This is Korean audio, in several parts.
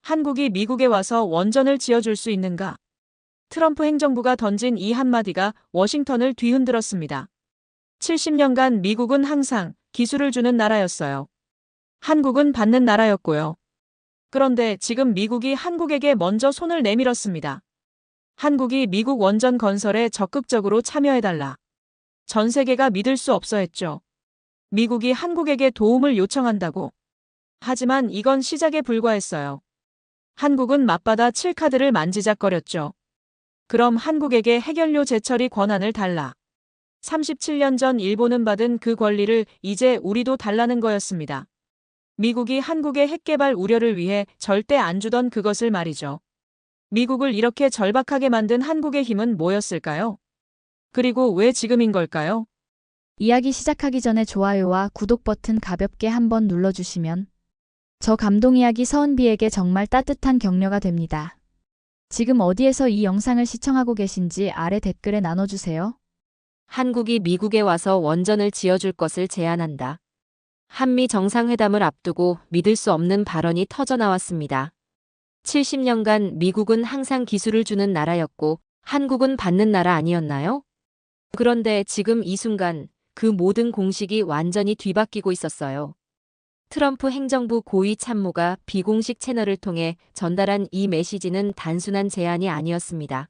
한국이 미국에 와서 원전을 지어줄 수 있는가? 트럼프 행정부가 던진 이 한마디가 워싱턴을 뒤흔들었습니다. 70년간 미국은 항상 기술을 주는 나라였어요. 한국은 받는 나라였고요. 그런데 지금 미국이 한국에게 먼저 손을 내밀었습니다. 한국이 미국 원전 건설에 적극적으로 참여해달라. 전 세계가 믿을 수 없어 했죠. 미국이 한국에게 도움을 요청한다고. 하지만 이건 시작에 불과했어요. 한국은 맞받아 칠카드를 만지작거렸죠. 그럼 한국에게 해결료 재처리 권한을 달라. 37년 전 일본은 받은 그 권리를 이제 우리도 달라는 거였습니다. 미국이 한국의 핵개발 우려를 위해 절대 안 주던 그것을 말이죠. 미국을 이렇게 절박하게 만든 한국의 힘은 뭐였을까요? 그리고 왜 지금인 걸까요? 이야기 시작하기 전에 좋아요와 구독 버튼 가볍게 한번 눌러주시면 저 감동 이야기 서은비에게 정말 따뜻한 격려가 됩니다. 지금 어디에서 이 영상을 시청하고 계신지 아래 댓글에 나눠주세요. 한국이 미국에 와서 원전을 지어줄 것을 제안한다. 한미 정상회담을 앞두고 믿을 수 없는 발언이 터져나왔습니다. 70년간 미국은 항상 기술을 주는 나라였고 한국은 받는 나라 아니었나요? 그런데 지금 이 순간 그 모든 공식이 완전히 뒤바뀌고 있었어요. 트럼프 행정부 고위 참모가 비공식 채널을 통해 전달한 이 메시지는 단순한 제안이 아니었습니다.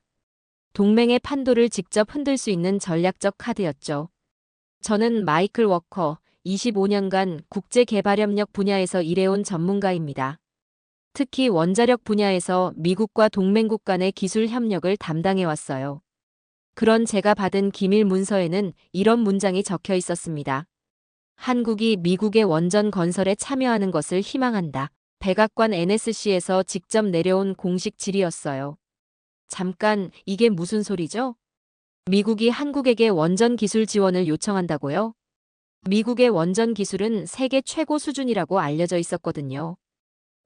동맹의 판도를 직접 흔들 수 있는 전략적 카드였죠. 저는 마이클 워커, 25년간 국제개발협력 분야에서 일해온 전문가입니다. 특히 원자력 분야에서 미국과 동맹국 간의 기술 협력을 담당해왔어요. 그런 제가 받은 기밀 문서에는 이런 문장이 적혀 있었습니다. 한국이 미국의 원전 건설에 참여하는 것을 희망한다. 백악관 NSC에서 직접 내려온 공식 질의였어요. 잠깐, 이게 무슨 소리죠? 미국이 한국에게 원전 기술 지원을 요청한다고요? 미국의 원전 기술은 세계 최고 수준이라고 알려져 있었거든요.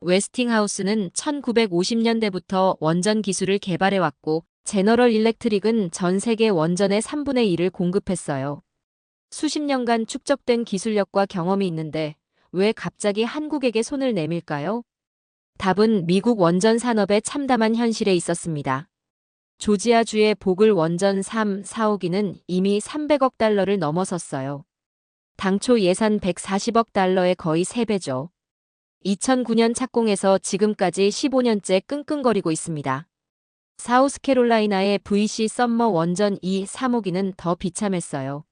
웨스팅하우스는 1950년대부터 원전 기술을 개발해왔고, 제너럴 일렉트릭은 전 세계 원전의 3분의 1을 공급했어요. 수십 년간 축적된 기술력과 경험이 있는데 왜 갑자기 한국에게 손을 내밀까요? 답은 미국 원전 산업의 참담한 현실에 있었습니다. 조지아주의 보글 원전 3, 4호기는 이미 300억 달러를 넘어섰어요. 당초 예산 140억 달러의 거의 3배죠. 2009년 착공해서 지금까지 15년째 끙끙거리고 있습니다. 사우스캐롤라이나의 VC 썸머 원전 2, 3호기는 더 비참했어요.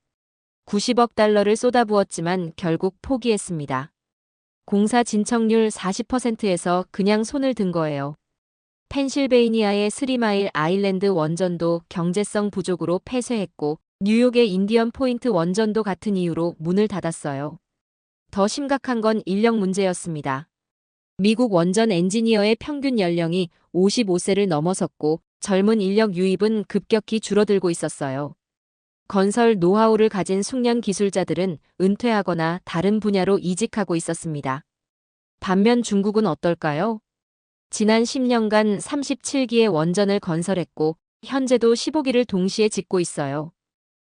90억 달러를 쏟아부었지만 결국 포기했습니다. 공사 진척률 40%에서 그냥 손을 든 거예요. 펜실베이니아의 스리마일 아일랜드 원전도 경제성 부족으로 폐쇄했고 뉴욕의 인디언 포인트 원전도 같은 이유로 문을 닫았어요. 더 심각한 건 인력 문제였습니다. 미국 원전 엔지니어의 평균 연령이 55세를 넘어섰고 젊은 인력 유입은 급격히 줄어들고 있었어요. 건설 노하우를 가진 숙련 기술자들은 은퇴하거나 다른 분야로 이직하고 있었습니다. 반면 중국은 어떨까요? 지난 10년간 37기의 원전을 건설했고 현재도 15기를 동시에 짓고 있어요.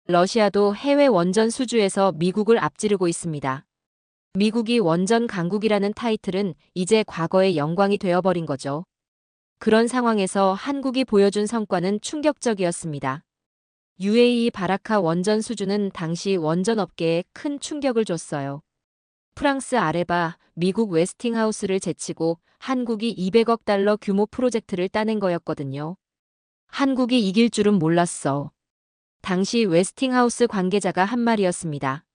러시아도 해외 원전 수주에서 미국을 앞지르고 있습니다. 미국이 원전 강국이라는 타이틀은 이제 과거의 영광이 되어버린 거죠. 그런 상황에서 한국이 보여준 성과는 충격적이었습니다. UAE 바라카 원전 수주는 당시 원전 업계에 큰 충격을 줬어요. 프랑스 아레바, 미국 웨스팅하우스를 제치고 한국이 200억 달러 규모 프로젝트를 따낸 거였거든요. 한국이 이길 줄은 몰랐어. 당시 웨스팅하우스 관계자가 한 말이었습니다.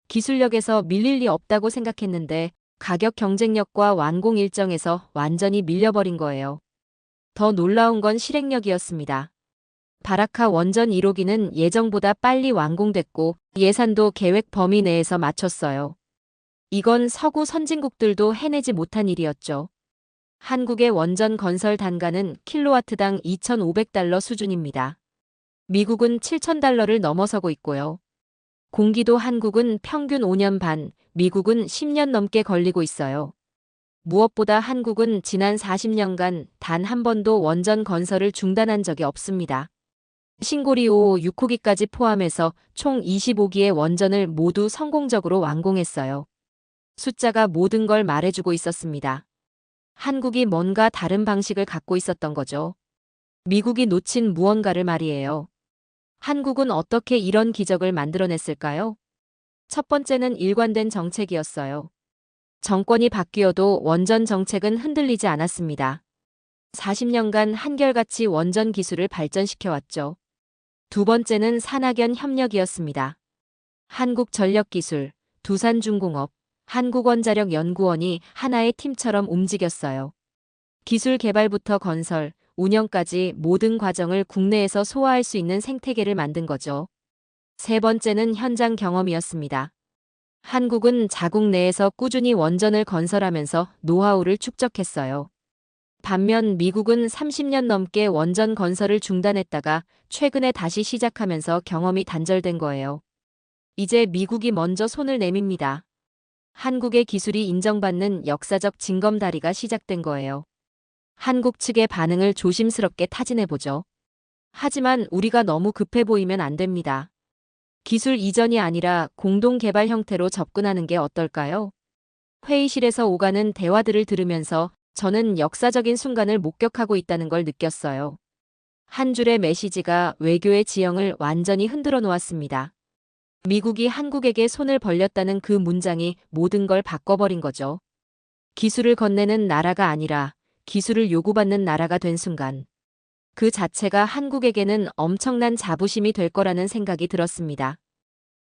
기술력에서 밀릴 리 없다고 생각했는데 가격 경쟁력과 완공 일정에서 완전히 밀려버린 거예요. 더 놀라운 건 실행력이었습니다. 바라카 원전 1호기는 예정보다 빨리 완공됐고 예산도 계획 범위 내에서 맞췄어요. 이건 서구 선진국들도 해내지 못한 일이었죠. 한국의 원전 건설 단가는 킬로와트당 2,500달러 수준입니다. 미국은 7,000달러를 넘어서고 있고요. 공기도 한국은 평균 5년 반, 미국은 10년 넘게 걸리고 있어요. 무엇보다 한국은 지난 40년간 단 한 번도 원전 건설을 중단한 적이 없습니다. 신고리 5호 6호기까지 포함해서 총 25기의 원전을 모두 성공적으로 완공했어요. 숫자가 모든 걸 말해주고 있었습니다. 한국이 뭔가 다른 방식을 갖고 있었던 거죠. 미국이 놓친 무언가를 말이에요. 한국은 어떻게 이런 기적을 만들어냈을까요? 첫 번째는 일관된 정책이었어요. 정권이 바뀌어도 원전 정책은 흔들리지 않았습니다. 40년간 한결같이 원전 기술을 발전시켜왔죠. 두 번째는 산학연 협력이었습니다. 한국전력기술, 두산중공업, 한국원자력연구원이 하나의 팀처럼 움직였어요. 기술 개발부터 건설, 운영까지 모든 과정을 국내에서 소화할 수 있는 생태계를 만든 거죠. 세 번째는 현장 경험이었습니다. 한국은 자국 내에서 꾸준히 원전을 건설하면서 노하우를 축적했어요. 반면 미국은 30년 넘게 원전 건설을 중단했다가 최근에 다시 시작하면서 경험이 단절된 거예요. 이제 미국이 먼저 손을 내밉니다. 한국의 기술이 인정받는 역사적 징검다리가 시작된 거예요. 한국 측의 반응을 조심스럽게 타진해보죠. 하지만 우리가 너무 급해 보이면 안 됩니다. 기술 이전이 아니라 공동 개발 형태로 접근하는 게 어떨까요? 회의실에서 오가는 대화들을 들으면서 저는 역사적인 순간을 목격하고 있다는 걸 느꼈어요. 한 줄의 메시지가 외교의 지형을 완전히 흔들어 놓았습니다. 미국이 한국에게 손을 벌렸다는 그 문장이 모든 걸 바꿔버린 거죠. 기술을 건네는 나라가 아니라 기술을 요구받는 나라가 된 순간. 그 자체가 한국에게는 엄청난 자부심이 될 거라는 생각이 들었습니다.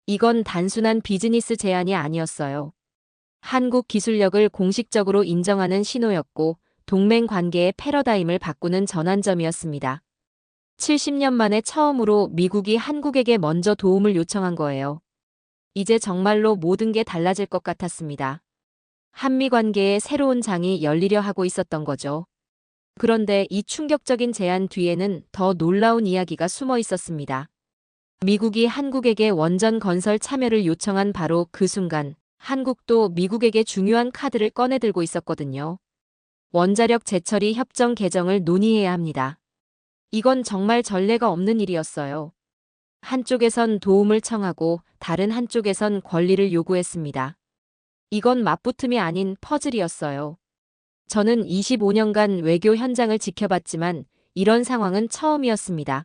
이건 단순한 비즈니스 제안이 아니었어요. 한국 기술력을 공식적으로 인정하는 신호였고 동맹 관계의 패러다임을 바꾸는 전환점이었습니다. 70년 만에 처음으로 미국이 한국에게 먼저 도움을 요청한 거예요. 이제 정말로 모든 게 달라질 것 같았습니다. 한미 관계의 새로운 장이 열리려 하고 있었던 거죠. 그런데 이 충격적인 제안 뒤에는 더 놀라운 이야기가 숨어 있었습니다. 미국이 한국에게 원전 건설 참여를 요청한 바로 그 순간, 한국도 미국에게 중요한 카드를 꺼내들고 있었거든요. 원자력 재처리 협정 개정을 논의해야 합니다. 이건 정말 전례가 없는 일이었어요. 한쪽에선 도움을 청하고 다른 한쪽에선 권리를 요구했습니다. 이건 맞붙음이 아닌 퍼즐이었어요. 저는 25년간 외교 현장을 지켜봤지만 이런 상황은 처음이었습니다.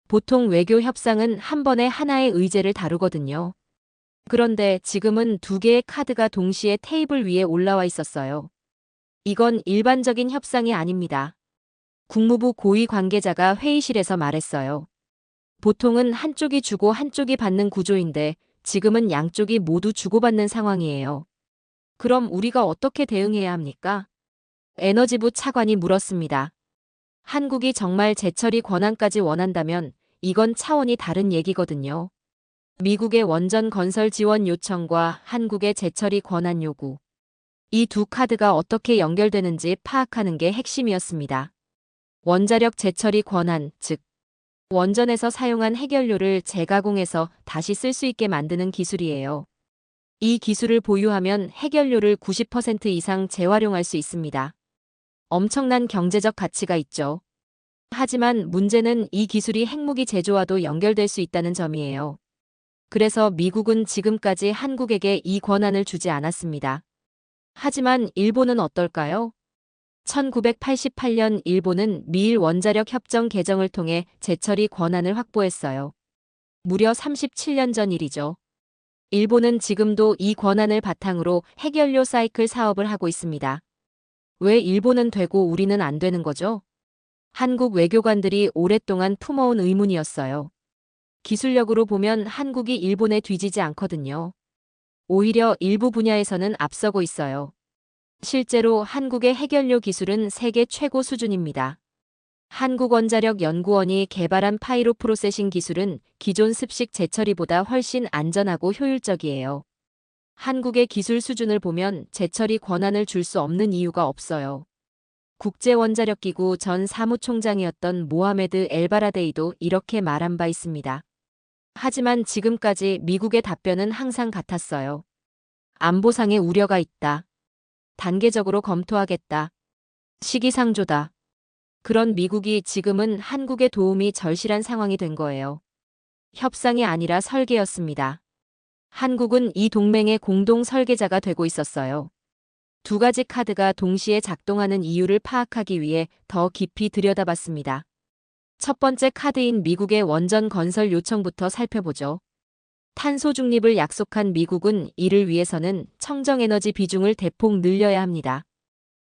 보통 외교 협상은 한 번에 하나의 의제를 다루거든요. 그런데 지금은 두 개의 카드가 동시에 테이블 위에 올라와 있었어요. 이건 일반적인 협상이 아닙니다. 국무부 고위 관계자가 회의실에서 말했어요. 보통은 한쪽이 주고 한쪽이 받는 구조인데 지금은 양쪽이 모두 주고받는 상황이에요. 그럼 우리가 어떻게 대응해야 합니까? 에너지부 차관이 물었습니다. 한국이 정말 재처리 권한까지 원한다면 이건 차원이 다른 얘기거든요. 미국의 원전 건설 지원 요청과 한국의 재처리 권한 요구. 이 두 카드가 어떻게 연결되는지 파악하는 게 핵심이었습니다. 원자력 재처리 권한, 즉 원전에서 사용한 해결료를 재가공해서 다시 쓸 수 있게 만드는 기술이에요. 이 기술을 보유하면 해결료를 90% 이상 재활용할 수 있습니다. 엄청난 경제적 가치가 있죠. 하지만 문제는 이 기술이 핵무기 제조와도 연결될 수 있다는 점이에요. 그래서 미국은 지금까지 한국에게 이 권한을 주지 않았습니다. 하지만 일본은 어떨까요? 1988년 일본은 미일 원자력 협정 개정을 통해 재처리 권한을 확보했어요. 무려 37년 전 일이죠. 일본은 지금도 이 권한을 바탕으로 해결료 사이클 사업을 하고 있습니다. 왜 일본은 되고 우리는 안 되는 거죠? 한국 외교관들이 오랫동안 품어온 의문이었어요. 기술력으로 보면 한국이 일본에 뒤지지 않거든요. 오히려 일부 분야에서는 앞서고 있어요. 실제로 한국의 해결료 기술은 세계 최고 수준입니다. 한국원자력연구원이 개발한 파이로 프로세싱 기술은 기존 습식 재처리보다 훨씬 안전하고 효율적이에요. 한국의 기술 수준을 보면 재처리 권한을 줄 수 없는 이유가 없어요. 국제원자력기구 전 사무총장이었던 모하메드 엘바라데이도 이렇게 말한 바 있습니다. 하지만 지금까지 미국의 답변은 항상 같았어요. 안보상의 우려가 있다. 단계적으로 검토하겠다. 시기상조다. 그런 미국이 지금은 한국의 도움이 절실한 상황이 된 거예요. 협상이 아니라 설계였습니다. 한국은 이 동맹의 공동 설계자가 되고 있었어요. 두 가지 카드가 동시에 작동하는 이유를 파악하기 위해 더 깊이 들여다봤습니다. 첫 번째 카드인 미국의 원전 건설 요청부터 살펴보죠. 탄소 중립을 약속한 미국은 이를 위해서는 청정에너지 비중을 대폭 늘려야 합니다.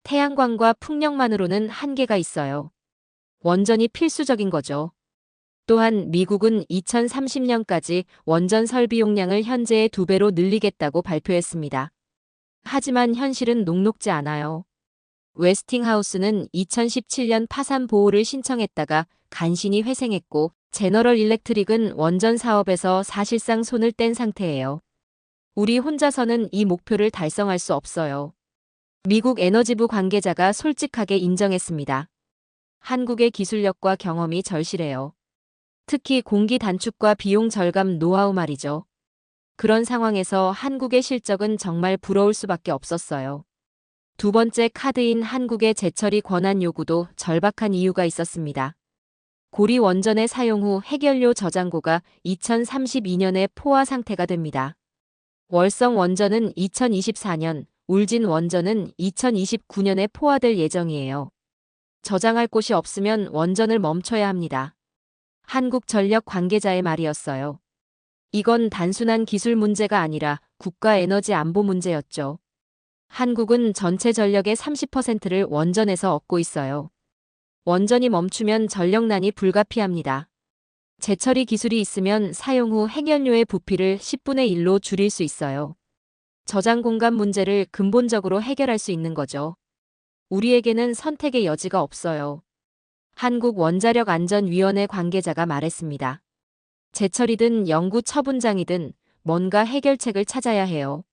태양광과 풍력만으로는 한계가 있어요. 원전이 필수적인 거죠. 또한 미국은 2030년까지 원전 설비 용량을 현재의 2배로 늘리겠다고 발표했습니다. 하지만 현실은 녹록지 않아요. 웨스팅하우스는 2017년 파산 보호를 신청했다가 간신히 회생했고 제너럴 일렉트릭은 원전 사업에서 사실상 손을 뗀 상태예요. 우리 혼자서는 이 목표를 달성할 수 없어요. 미국 에너지부 관계자가 솔직하게 인정했습니다. 한국의 기술력과 경험이 절실해요. 특히 공기 단축과 비용 절감 노하우 말이죠. 그런 상황에서 한국의 실적은 정말 부러울 수밖에 없었어요. 두 번째 카드인 한국의 재처리 권한 요구도 절박한 이유가 있었습니다. 고리 원전의 사용 후 해결료 저장고가 2032년에 포화 상태가 됩니다. 월성 원전은 2024년, 울진 원전은 2029년에 포화될 예정이에요. 저장할 곳이 없으면 원전을 멈춰야 합니다. 한국전력 관계자의 말이었어요. 이건 단순한 기술 문제가 아니라 국가 에너지 안보 문제였죠. 한국은 전체 전력의 30%를 원전에서 얻고 있어요. 원전이 멈추면 전력난이 불가피합니다. 재처리 기술이 있으면 사용 후 핵연료의 부피를 10분의 1로 줄일 수 있어요. 저장 공간 문제를 근본적으로 해결할 수 있는 거죠. 우리에게는 선택의 여지가 없어요. 한국원자력안전위원회 관계자가 말했습니다. 재처리든 영구 처분장이든 뭔가 해결책을 찾아야 해요.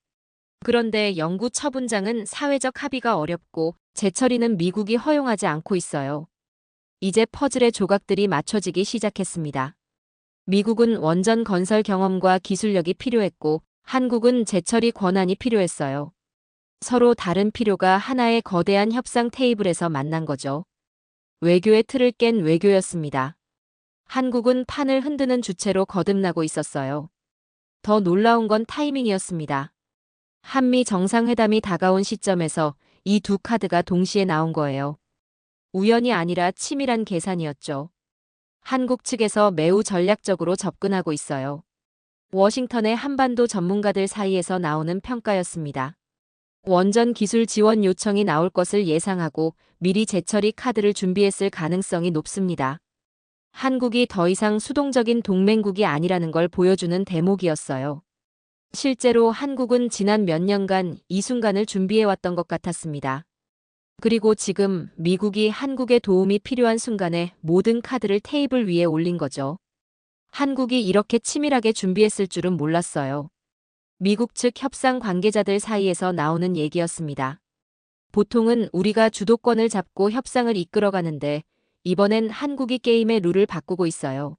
그런데 영구 처분장은 사회적 합의가 어렵고 재처리는 미국이 허용하지 않고 있어요. 이제 퍼즐의 조각들이 맞춰지기 시작했습니다. 미국은 원전 건설 경험과 기술력이 필요했고 한국은 재처리 권한이 필요했어요. 서로 다른 필요가 하나의 거대한 협상 테이블에서 만난 거죠. 외교의 틀을 깬 외교였습니다. 한국은 판을 흔드는 주체로 거듭나고 있었어요. 더 놀라운 건 타이밍이었습니다. 한미 정상회담이 다가온 시점에서 이 두 카드가 동시에 나온 거예요. 우연이 아니라 치밀한 계산이었죠. 한국 측에서 매우 전략적으로 접근하고 있어요. 워싱턴의 한반도 전문가들 사이에서 나오는 평가였습니다. 원전 기술 지원 요청이 나올 것을 예상하고 미리 재처리 카드를 준비했을 가능성이 높습니다. 한국이 더 이상 수동적인 동맹국이 아니라는 걸 보여주는 대목이었어요. 실제로 한국은 지난 몇 년간 이 순간을 준비해왔던 것 같았습니다. 그리고 지금 미국이 한국의 도움이 필요한 순간에 모든 카드를 테이블 위에 올린 거죠. 한국이 이렇게 치밀하게 준비했을 줄은 몰랐어요. 미국 측 협상 관계자들 사이에서 나오는 얘기였습니다. 보통은 우리가 주도권을 잡고 협상을 이끌어가는데 이번엔 한국이 게임의 룰을 바꾸고 있어요.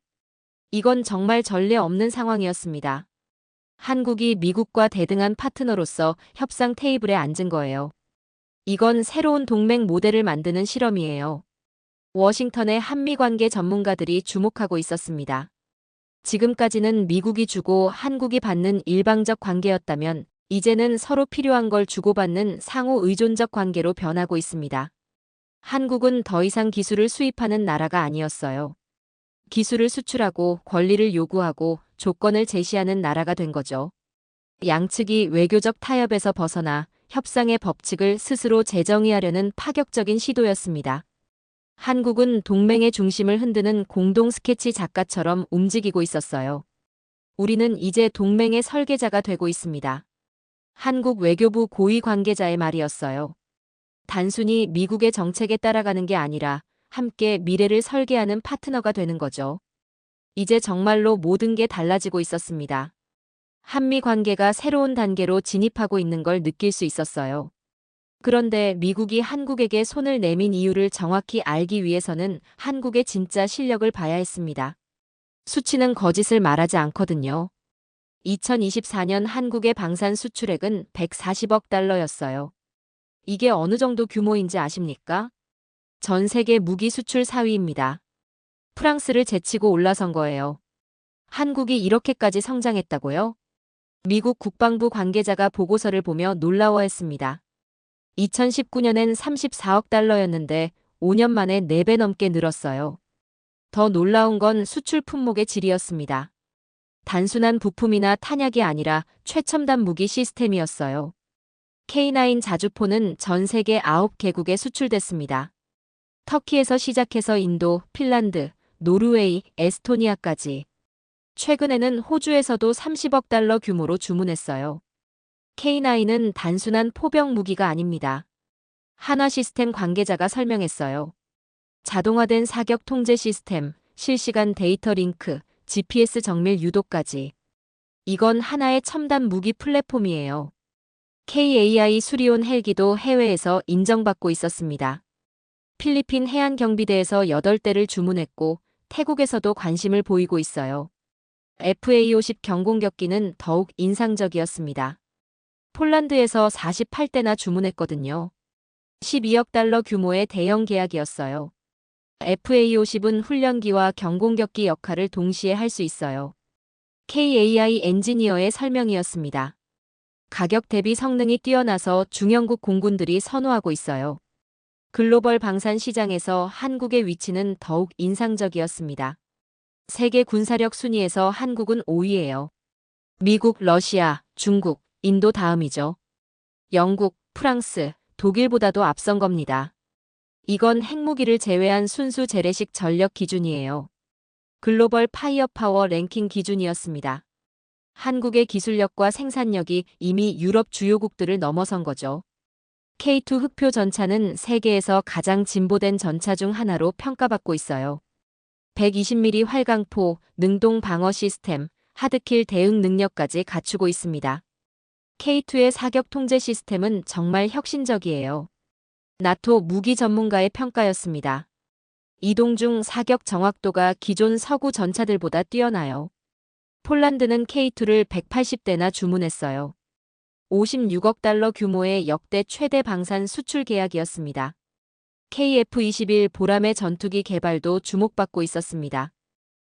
이건 정말 전례 없는 상황이었습니다. 한국이 미국과 대등한 파트너로서 협상 테이블에 앉은 거예요. 이건 새로운 동맹 모델을 만드는 실험이에요. 워싱턴의 한미관계 전문가들이 주목하고 있었습니다. 지금까지는 미국이 주고 한국이 받는 일방적 관계였다면 이제는 서로 필요한 걸 주고받는 상호 의존적 관계로 변하고 있습니다. 한국은 더 이상 기술을 수입하는 나라가 아니었어요. 기술을 수출하고 권리를 요구하고 조건을 제시하는 나라가 된 거죠. 양측이 외교적 타협에서 벗어나 협상의 법칙을 스스로 재정의하려는 파격적인 시도였습니다. 한국은 동맹의 중심을 흔드는 공동 스케치 작가처럼 움직이고 있었어요. 우리는 이제 동맹의 설계자가 되고 있습니다. 한국 외교부 고위 관계자의 말이었어요. 단순히 미국의 정책에 따라가는 게 아니라 함께 미래를 설계하는 파트너가 되는 거죠. 이제 정말로 모든 게 달라지고 있었습니다. 한미 관계가 새로운 단계로 진입하고 있는 걸 느낄 수 있었어요. 그런데 미국이 한국에게 손을 내민 이유를 정확히 알기 위해서는 한국의 진짜 실력을 봐야 했습니다. 수치는 거짓을 말하지 않거든요. 2024년 한국의 방산 수출액은 140억 달러였어요. 이게 어느 정도 규모인지 아십니까? 전 세계 무기 수출 4위입니다. 프랑스를 제치고 올라선 거예요. 한국이 이렇게까지 성장했다고요? 미국 국방부 관계자가 보고서를 보며 놀라워했습니다. 2019년엔 34억 달러였는데 5년 만에 4배 넘게 늘었어요. 더 놀라운 건 수출 품목의 질이었습니다. 단순한 부품이나 탄약이 아니라 최첨단 무기 시스템이었어요. K9 자주포는 전 세계 9개국에 수출됐습니다. 터키에서 시작해서 인도, 핀란드, 노르웨이, 에스토니아까지. 최근에는 호주에서도 30억 달러 규모로 주문했어요. K9은 단순한 포병 무기가 아닙니다. 한화 시스템 관계자가 설명했어요. 자동화된 사격 통제 시스템, 실시간 데이터 링크, GPS 정밀 유도까지. 이건 하나의 첨단 무기 플랫폼이에요. KAI 수리온 헬기도 해외에서 인정받고 있었습니다. 필리핀 해안경비대에서 8대를 주문했고 태국에서도 관심을 보이고 있어요. FA-50 경공격기는 더욱 인상적이었습니다. 폴란드에서 48대나 주문했거든요. 12억 달러 규모의 대형 계약이었어요. FA-50은 훈련기와 경공격기 역할을 동시에 할 수 있어요. KAI 엔지니어의 설명이었습니다. 가격 대비 성능이 뛰어나서 중형국 공군들이 선호하고 있어요. 글로벌 방산 시장에서 한국의 위치는 더욱 인상적이었습니다. 세계 군사력 순위에서 한국은 5위예요. 미국, 러시아, 중국, 인도 다음이죠. 영국, 프랑스, 독일보다도 앞선 겁니다. 이건 핵무기를 제외한 순수 재래식 전력 기준이에요. 글로벌 파이어파워 랭킹 기준이었습니다. 한국의 기술력과 생산력이 이미 유럽 주요국들을 넘어선 거죠. K2 흑표 전차는 세계에서 가장 진보된 전차 중 하나로 평가받고 있어요. 120mm 활강포, 능동 방어 시스템, 하드킬 대응 능력까지 갖추고 있습니다. K2의 사격 통제 시스템은 정말 혁신적이에요. 나토 무기 전문가의 평가였습니다. 이동 중 사격 정확도가 기존 서구 전차들보다 뛰어나요. 폴란드는 K2를 180대나 주문했어요. 56억 달러 규모의 역대 최대 방산 수출 계약이었습니다. KF-21 보람의 전투기 개발도 주목받고 있었습니다.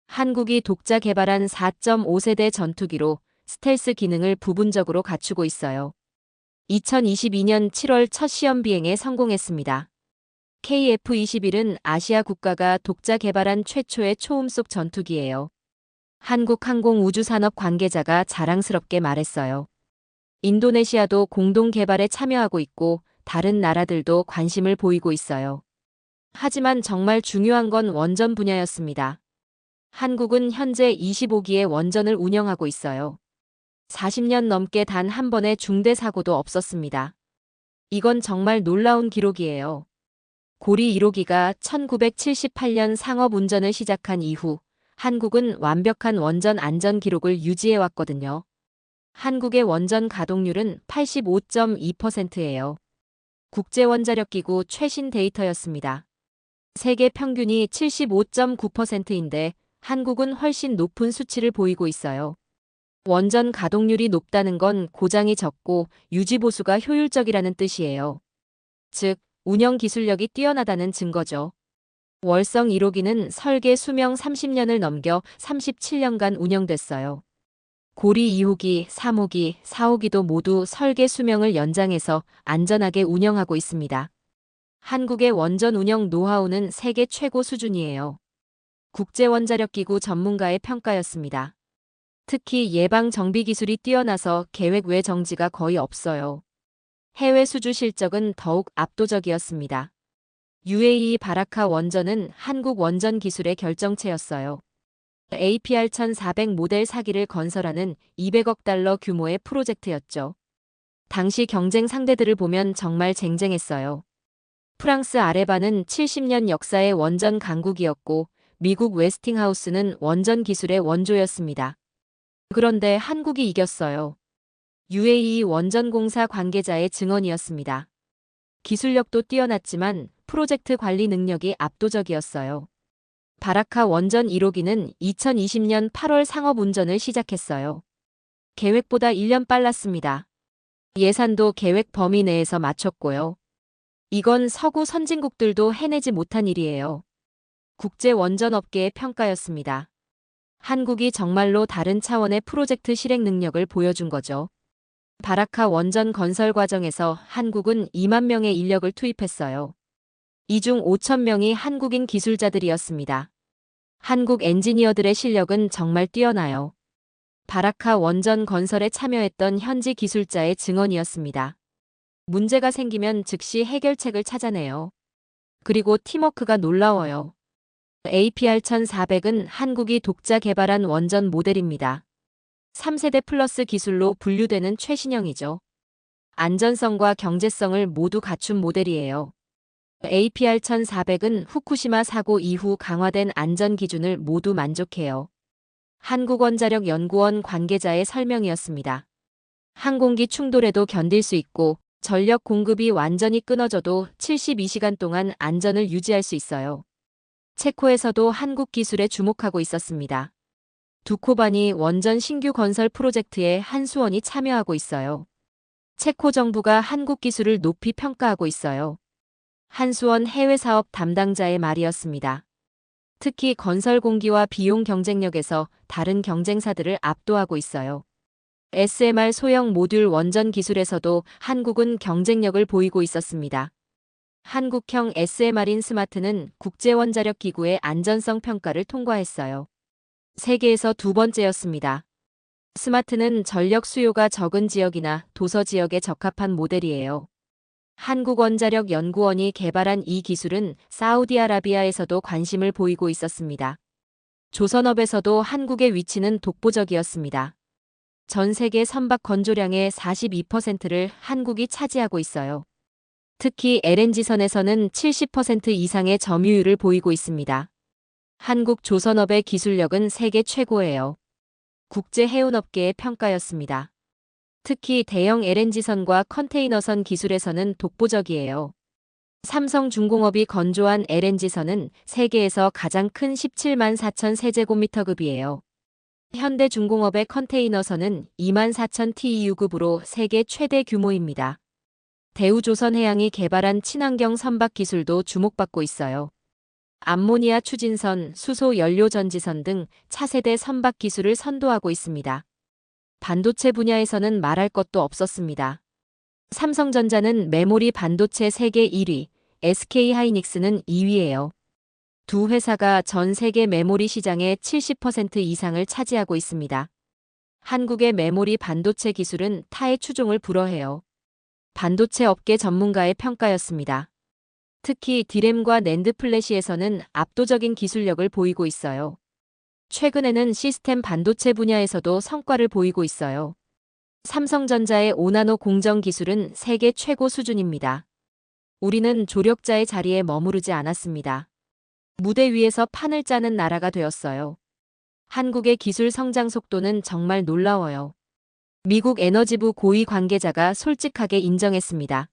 한국이 독자 개발한 4.5세대 전투기로 스텔스 기능을 부분적으로 갖추고 있어요. 2022년 7월 첫 시험 비행에 성공했습니다. KF-21은 아시아 국가가 독자 개발한 최초의 초음속 전투기예요. 한국항공우주산업 관계자가 자랑스럽게 말했어요. 인도네시아도 공동 개발에 참여하고 있고 다른 나라들도 관심을 보이고 있어요. 하지만 정말 중요한 건 원전 분야였습니다. 한국은 현재 25기의 원전을 운영하고 있어요. 40년 넘게 단 한 번의 중대 사고도 없었습니다. 이건 정말 놀라운 기록이에요. 고리 1호기가 1978년 상업 운전을 시작한 이후 한국은 완벽한 원전 안전 기록을 유지해 왔거든요. 한국의 원전 가동률은 85.2%예요. 국제원자력기구 최신 데이터였습니다. 세계 평균이 75.9%인데 한국은 훨씬 높은 수치를 보이고 있어요. 원전 가동률이 높다는 건 고장이 적고 유지보수가 효율적이라는 뜻이에요. 즉, 운영 기술력이 뛰어나다는 증거죠. 월성 1호기는 설계 수명 30년을 넘겨 37년간 운영됐어요. 고리 2호기, 3호기, 4호기도 모두 설계 수명을 연장해서 안전하게 운영하고 있습니다. 한국의 원전 운영 노하우는 세계 최고 수준이에요. 국제원자력기구 전문가의 평가였습니다. 특히 예방 정비 기술이 뛰어나서 계획 외 정지가 거의 없어요. 해외 수주 실적은 더욱 압도적이었습니다. UAE 바라카 원전은 한국 원전 기술의 결정체였어요. APR 1400 모델 4기를 건설하는 200억 달러 규모의 프로젝트였죠. 당시 경쟁 상대들을 보면 정말 쟁쟁했어요. 프랑스 아레바는 70년 역사의 원전 강국이었고 미국 웨스팅하우스는 원전 기술의 원조였습니다. 그런데 한국이 이겼어요. UAE 원전공사 관계자의 증언이었습니다. 기술력도 뛰어났지만 프로젝트 관리 능력이 압도적이었어요. 바라카 원전 1호기는 2020년 8월 상업 운전을 시작했어요. 계획보다 1년 빨랐습니다. 예산도 계획 범위 내에서 맞췄고요. 이건 서구 선진국들도 해내지 못한 일이에요. 국제 원전 업계의 평가였습니다. 한국이 정말로 다른 차원의 프로젝트 실행 능력을 보여준 거죠. 바라카 원전 건설 과정에서 한국은 2만 명의 인력을 투입했어요. 이 중 5천 명이 한국인 기술자들이었습니다. 한국 엔지니어들의 실력은 정말 뛰어나요. 바라카 원전 건설에 참여했던 현지 기술자의 증언이었습니다. 문제가 생기면 즉시 해결책을 찾아내요. 그리고 팀워크가 놀라워요. APR 1400은 한국이 독자 개발한 원전 모델입니다. 3세대 플러스 기술로 분류되는 최신형이죠. 안전성과 경제성을 모두 갖춘 모델이에요. APR 1400은 후쿠시마 사고 이후 강화된 안전 기준을 모두 만족해요. 한국원자력연구원 관계자의 설명이었습니다. 항공기 충돌에도 견딜 수 있고 전력 공급이 완전히 끊어져도 72시간 동안 안전을 유지할 수 있어요. 체코에서도 한국 기술에 주목하고 있었습니다. 두코바니 원전 신규 건설 프로젝트에 한수원이 참여하고 있어요. 체코 정부가 한국 기술을 높이 평가하고 있어요. 한수원 해외 사업 담당자의 말이었습니다. 특히 건설 공기와 비용 경쟁력에서 다른 경쟁사들을 압도하고 있어요. SMR 소형 모듈 원전 기술에서도 한국은 경쟁력을 보이고 있었습니다. 한국형 SMR인 스마트는 국제원자력기구의 안전성 평가를 통과했어요. 세계에서 두 번째였습니다. 스마트는 전력 수요가 적은 지역이나 도서 지역에 적합한 모델이에요. 한국원자력연구원이 개발한 이 기술은 사우디아라비아에서도 관심을 보이고 있었습니다. 조선업에서도 한국의 위치는 독보적이었습니다. 전 세계 선박 건조량의 42%를 한국이 차지하고 있어요. 특히 LNG선에서는 70% 이상의 점유율을 보이고 있습니다. 한국 조선업의 기술력은 세계 최고예요. 국제 해운업계의 평가였습니다. 특히 대형 LNG선과 컨테이너선 기술에서는 독보적이에요. 삼성중공업이 건조한 LNG선은 세계에서 가장 큰 17만 4천 세제곱미터급이에요. 현대중공업의 컨테이너선은 2만 4천 TEU급으로 세계 최대 규모입니다. 대우조선해양이 개발한 친환경 선박 기술도 주목받고 있어요. 암모니아 추진선, 수소 연료 전지선 등 차세대 선박 기술을 선도하고 있습니다. 반도체 분야에서는 말할 것도 없었습니다. 삼성전자는 메모리 반도체 세계 1위, SK하이닉스는 2위예요. 두 회사가 전 세계 메모리 시장의 70% 이상을 차지하고 있습니다. 한국의 메모리 반도체 기술은 타의 추종을 불허해요. 반도체 업계 전문가의 평가였습니다. 특히 디램과 낸드 플래시에서는 압도적인 기술력을 보이고 있어요. 최근에는 시스템 반도체 분야에서도 성과를 보이고 있어요. 삼성전자의 5나노 공정 기술은 세계 최고 수준입니다. 우리는 조력자의 자리에 머무르지 않았습니다. 무대 위에서 판을 짜는 나라가 되었어요. 한국의 기술 성장 속도는 정말 놀라워요. 미국 에너지부 고위 관계자가 솔직하게 인정했습니다.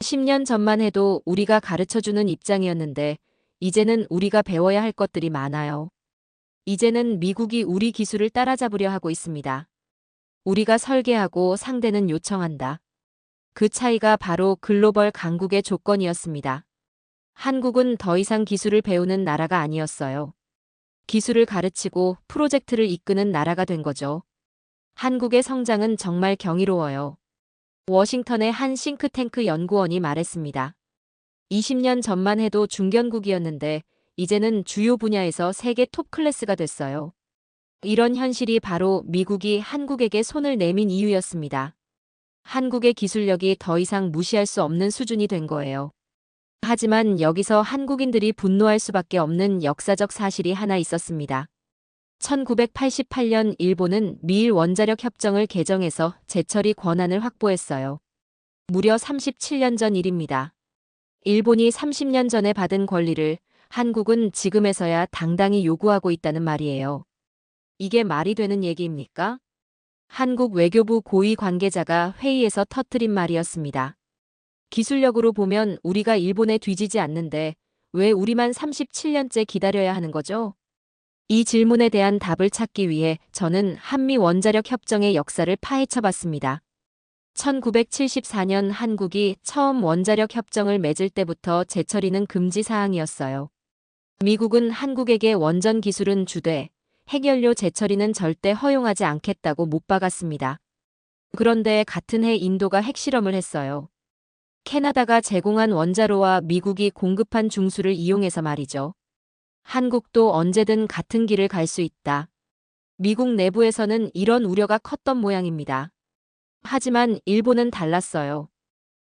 10년 전만 해도 우리가 가르쳐주는 입장이었는데 이제는 우리가 배워야 할 것들이 많아요. 이제는 미국이 우리 기술을 따라잡으려 하고 있습니다. 우리가 설계하고 상대는 요청한다. 그 차이가 바로 글로벌 강국의 조건이었습니다. 한국은 더 이상 기술을 배우는 나라가 아니었어요. 기술을 가르치고 프로젝트를 이끄는 나라가 된 거죠. 한국의 성장은 정말 경이로워요. 워싱턴의 한 싱크탱크 연구원이 말했습니다. 20년 전만 해도 중견국이었는데 이제는 주요 분야에서 세계 톱 클래스가 됐어요. 이런 현실이 바로 미국이 한국에게 손을 내민 이유였습니다. 한국의 기술력이 더 이상 무시할 수 없는 수준이 된 거예요. 하지만 여기서 한국인들이 분노할 수밖에 없는 역사적 사실이 하나 있었습니다. 1988년 일본은 미일 원자력 협정을 개정해서 재처리 권한을 확보했어요. 무려 37년 전 일입니다. 일본이 30년 전에 받은 권리를 한국은 지금에서야 당당히 요구하고 있다는 말이에요. 이게 말이 되는 얘기입니까? 한국 외교부 고위 관계자가 회의에서 터뜨린 말이었습니다. 기술력으로 보면 우리가 일본에 뒤지지 않는데 왜 우리만 37년째 기다려야 하는 거죠? 이 질문에 대한 답을 찾기 위해 저는 한미 원자력 협정의 역사를 파헤쳐봤습니다. 1974년 한국이 처음 원자력 협정을 맺을 때부터 재처리는 금지 사항이었어요. 미국은 한국에게 원전 기술은 주되 핵연료 재처리는 절대 허용하지 않겠다고 못 박았습니다. 그런데 같은 해 인도가 핵실험을 했어요. 캐나다가 제공한 원자로와 미국이 공급한 중수를 이용해서 말이죠. 한국도 언제든 같은 길을 갈 수 있다. 미국 내부에서는 이런 우려가 컸던 모양입니다. 하지만 일본은 달랐어요.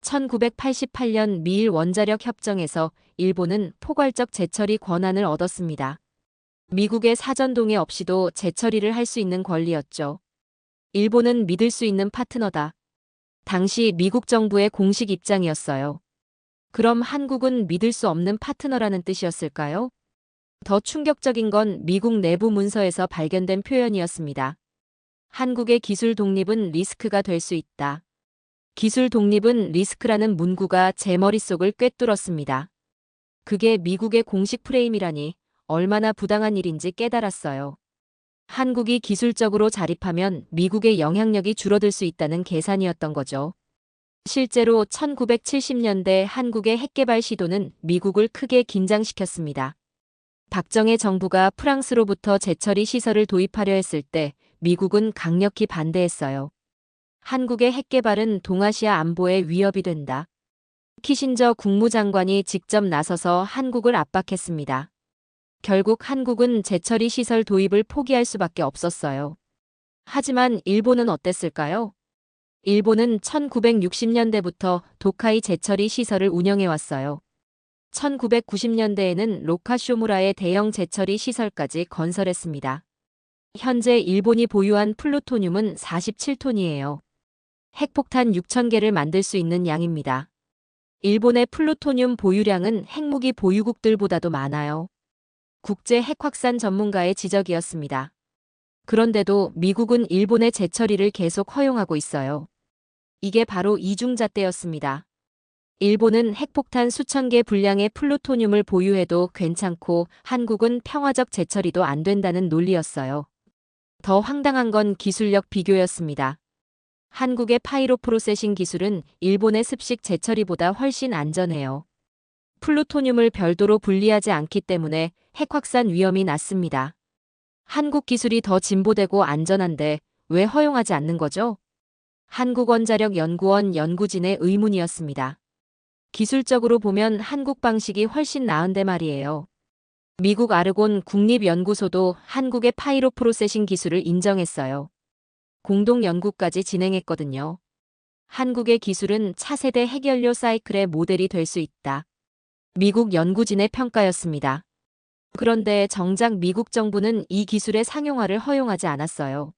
1988년 미일 원자력 협정에서 일본은 포괄적 재처리 권한을 얻었습니다. 미국의 사전 동의 없이도 재처리를 할 수 있는 권리였죠. 일본은 믿을 수 있는 파트너다. 당시 미국 정부의 공식 입장이었어요. 그럼 한국은 믿을 수 없는 파트너라는 뜻이었을까요? 더 충격적인 건 미국 내부 문서에서 발견된 표현이었습니다. 한국의 기술 독립은 리스크가 될 수 있다. 기술 독립은 리스크라는 문구가 제 머릿속을 꿰뚫었습니다. 그게 미국의 공식 프레임이라니 얼마나 부당한 일인지 깨달았어요. 한국이 기술적으로 자립하면 미국의 영향력이 줄어들 수 있다는 계산이었던 거죠. 실제로 1970년대 한국의 핵개발 시도는 미국을 크게 긴장시켰습니다. 박정희 정부가 프랑스로부터 재처리 시설을 도입하려 했을 때 미국은 강력히 반대했어요. 한국의 핵개발은 동아시아 안보에 위협이 된다. 키신저 국무장관이 직접 나서서 한국을 압박했습니다. 결국 한국은 재처리 시설 도입을 포기할 수밖에 없었어요. 하지만 일본은 어땠을까요? 일본은 1960년대부터 도카이 재처리 시설을 운영해왔어요. 1990년대에는 로카쇼무라의 대형 재처리 시설까지 건설했습니다. 현재 일본이 보유한 플루토늄은 47톤이에요. 핵폭탄 6,000개를 만들 수 있는 양입니다. 일본의 플루토늄 보유량은 핵무기 보유국들보다도 많아요. 국제 핵확산 전문가의 지적이었습니다. 그런데도 미국은 일본의 재처리를 계속 허용하고 있어요. 이게 바로 이중잣대였습니다. 일본은 핵폭탄 수천 개 분량의 플루토늄을 보유해도 괜찮고 한국은 평화적 재처리도 안 된다는 논리였어요. 더 황당한 건 기술력 비교였습니다. 한국의 파이로 프로세싱 기술은 일본의 습식 재처리보다 훨씬 안전해요. 플루토늄을 별도로 분리하지 않기 때문에 핵확산 위험이 낮습니다. 한국 기술이 더 진보되고 안전한데 왜 허용하지 않는 거죠? 한국원자력연구원 연구진의 의문이었습니다. 기술적으로 보면 한국 방식이 훨씬 나은데 말이에요. 미국 아르곤 국립연구소도 한국의 파이로 프로세싱 기술을 인정했어요. 공동 연구까지 진행했거든요. 한국의 기술은 차세대 핵연료 사이클의 모델이 될 수 있다. 미국 연구진의 평가였습니다. 그런데 정작 미국 정부는 이 기술의 상용화를 허용하지 않았어요.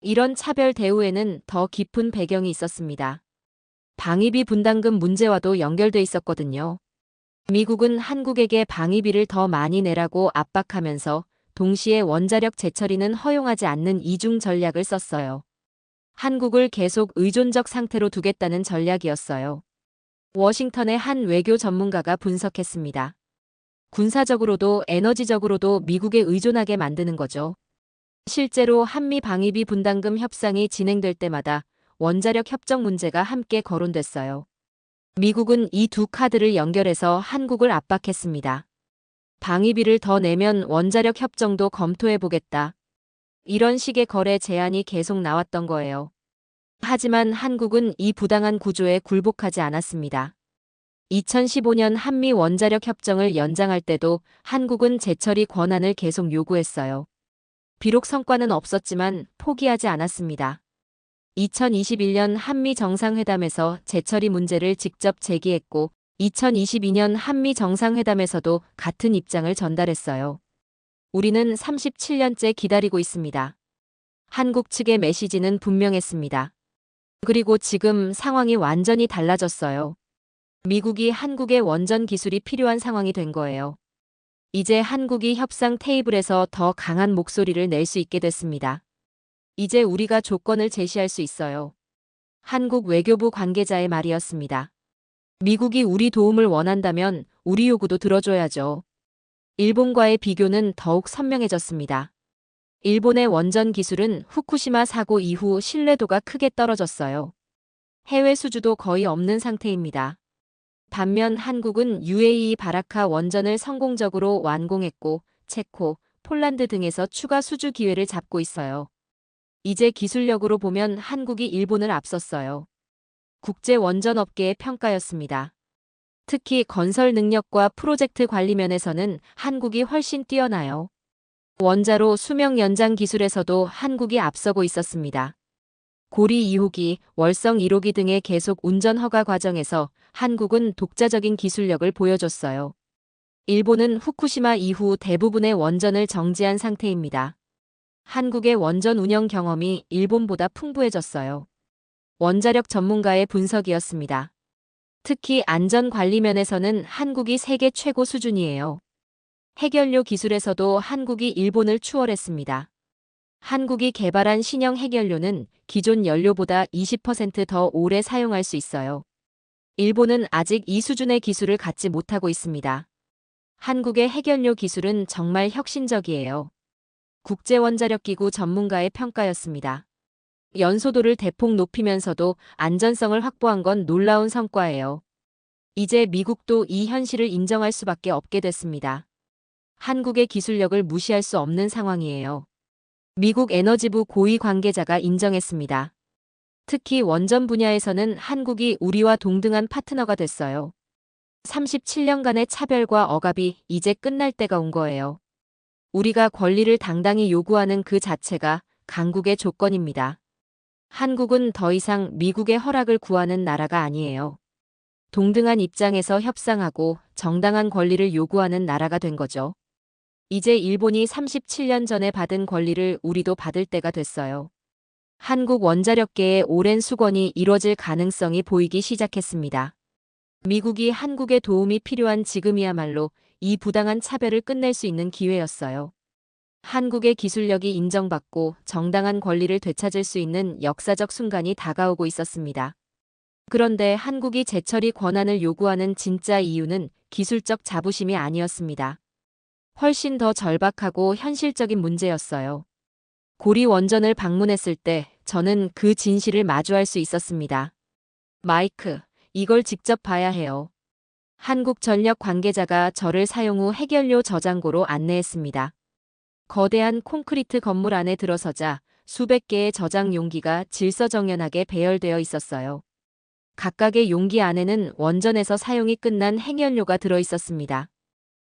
이런 차별 대우에는 더 깊은 배경이 있었습니다. 방위비 분담금 문제와도 연결돼 있었거든요. 미국은 한국에게 방위비를 더 많이 내라고 압박하면서 동시에 원자력 재처리는 허용하지 않는 이중 전략을 썼어요. 한국을 계속 의존적 상태로 두겠다는 전략이었어요. 워싱턴의 한 외교 전문가가 분석했습니다. 군사적으로도 에너지적으로도 미국에 의존하게 만드는 거죠. 실제로 한미 방위비 분담금 협상이 진행될 때마다 원자력 협정 문제가 함께 거론됐어요. 미국은 이 두 카드를 연결해서 한국을 압박했습니다. 방위비를 더 내면 원자력 협정도 검토해보겠다. 이런 식의 거래 제안이 계속 나왔던 거예요. 하지만 한국은 이 부당한 구조에 굴복하지 않았습니다. 2015년 한미 원자력 협정을 연장할 때도 한국은 재처리 권한을 계속 요구했어요. 비록 성과는 없었지만 포기하지 않았습니다. 2021년 한미 정상회담에서 재처리 문제를 직접 제기했고 2022년 한미 정상회담에서도 같은 입장을 전달했어요. 우리는 37년째 기다리고 있습니다. 한국 측의 메시지는 분명했습니다. 그리고 지금 상황이 완전히 달라졌어요. 미국이 한국의 원전 기술이 필요한 상황이 된 거예요. 이제 한국이 협상 테이블에서 더 강한 목소리를 낼 수 있게 됐습니다. 이제 우리가 조건을 제시할 수 있어요. 한국 외교부 관계자의 말이었습니다. 미국이 우리 도움을 원한다면 우리 요구도 들어줘야죠. 일본과의 비교는 더욱 선명해졌습니다. 일본의 원전 기술은 후쿠시마 사고 이후 신뢰도가 크게 떨어졌어요. 해외 수주도 거의 없는 상태입니다. 반면 한국은 UAE 바라카 원전을 성공적으로 완공했고 체코, 폴란드 등에서 추가 수주 기회를 잡고 있어요. 이제 기술력으로 보면 한국이 일본을 앞섰어요. 국제 원전 업계의 평가였습니다. 특히 건설 능력과 프로젝트 관리 면에서는 한국이 훨씬 뛰어나요. 원자로 수명 연장 기술에서도 한국이 앞서고 있었습니다. 고리 2호기, 월성 1호기 등의 계속 운전 허가 과정에서 한국은 독자적인 기술력을 보여줬어요. 일본은 후쿠시마 이후 대부분의 원전을 정지한 상태입니다. 한국의 원전 운영 경험이 일본보다 풍부해졌어요. 원자력 전문가의 분석이었습니다. 특히 안전 관리 면에서는 한국이 세계 최고 수준이에요. 핵연료 기술에서도 한국이 일본을 추월했습니다. 한국이 개발한 신형 핵연료는 기존 연료보다 20%더 오래 사용할 수 있어요. 일본은 아직 이 수준의 기술을 갖지 못하고 있습니다. 한국의 핵연료 기술은 정말 혁신적이에요. 국제원자력기구 전문가의 평가였습니다. 연소도를 대폭 높이면서도 안전성을 확보한 건 놀라운 성과예요. 이제 미국도 이 현실을 인정할 수밖에 없게 됐습니다. 한국의 기술력을 무시할 수 없는 상황이에요. 미국 에너지부 고위 관계자가 인정했습니다. 특히 원전 분야에서는 한국이 우리와 동등한 파트너가 됐어요. 37년간의 차별과 억압이 이제 끝날 때가 온 거예요. 우리가 권리를 당당히 요구하는 그 자체가 강국의 조건입니다. 한국은 더 이상 미국의 허락을 구하는 나라가 아니에요. 동등한 입장에서 협상하고 정당한 권리를 요구하는 나라가 된 거죠. 이제 일본이 37년 전에 받은 권리를 우리도 받을 때가 됐어요. 한국 원자력계의 오랜 수건이 이뤄질 가능성이 보이기 시작했습니다. 미국이 한국의 도움이 필요한 지금이야말로 이 부당한 차별을 끝낼 수 있는 기회였어요. 한국의 기술력이 인정받고 정당한 권리를 되찾을 수 있는 역사적 순간이 다가오고 있었습니다. 그런데 한국이 재처리 권한을 요구하는 진짜 이유는 기술적 자부심이 아니었습니다. 훨씬 더 절박하고 현실적인 문제였어요. 고리 원전을 방문했을 때 저는 그 진실을 마주할 수 있었습니다. 마이크, 이걸 직접 봐야 해요. 한국전력 관계자가 저를 사용 후 핵연료 저장고로 안내했습니다. 거대한 콘크리트 건물 안에 들어서자 수백 개의 저장 용기가 질서정연하게 배열되어 있었어요. 각각의 용기 안에는 원전에서 사용이 끝난 핵연료가 들어 있었습니다.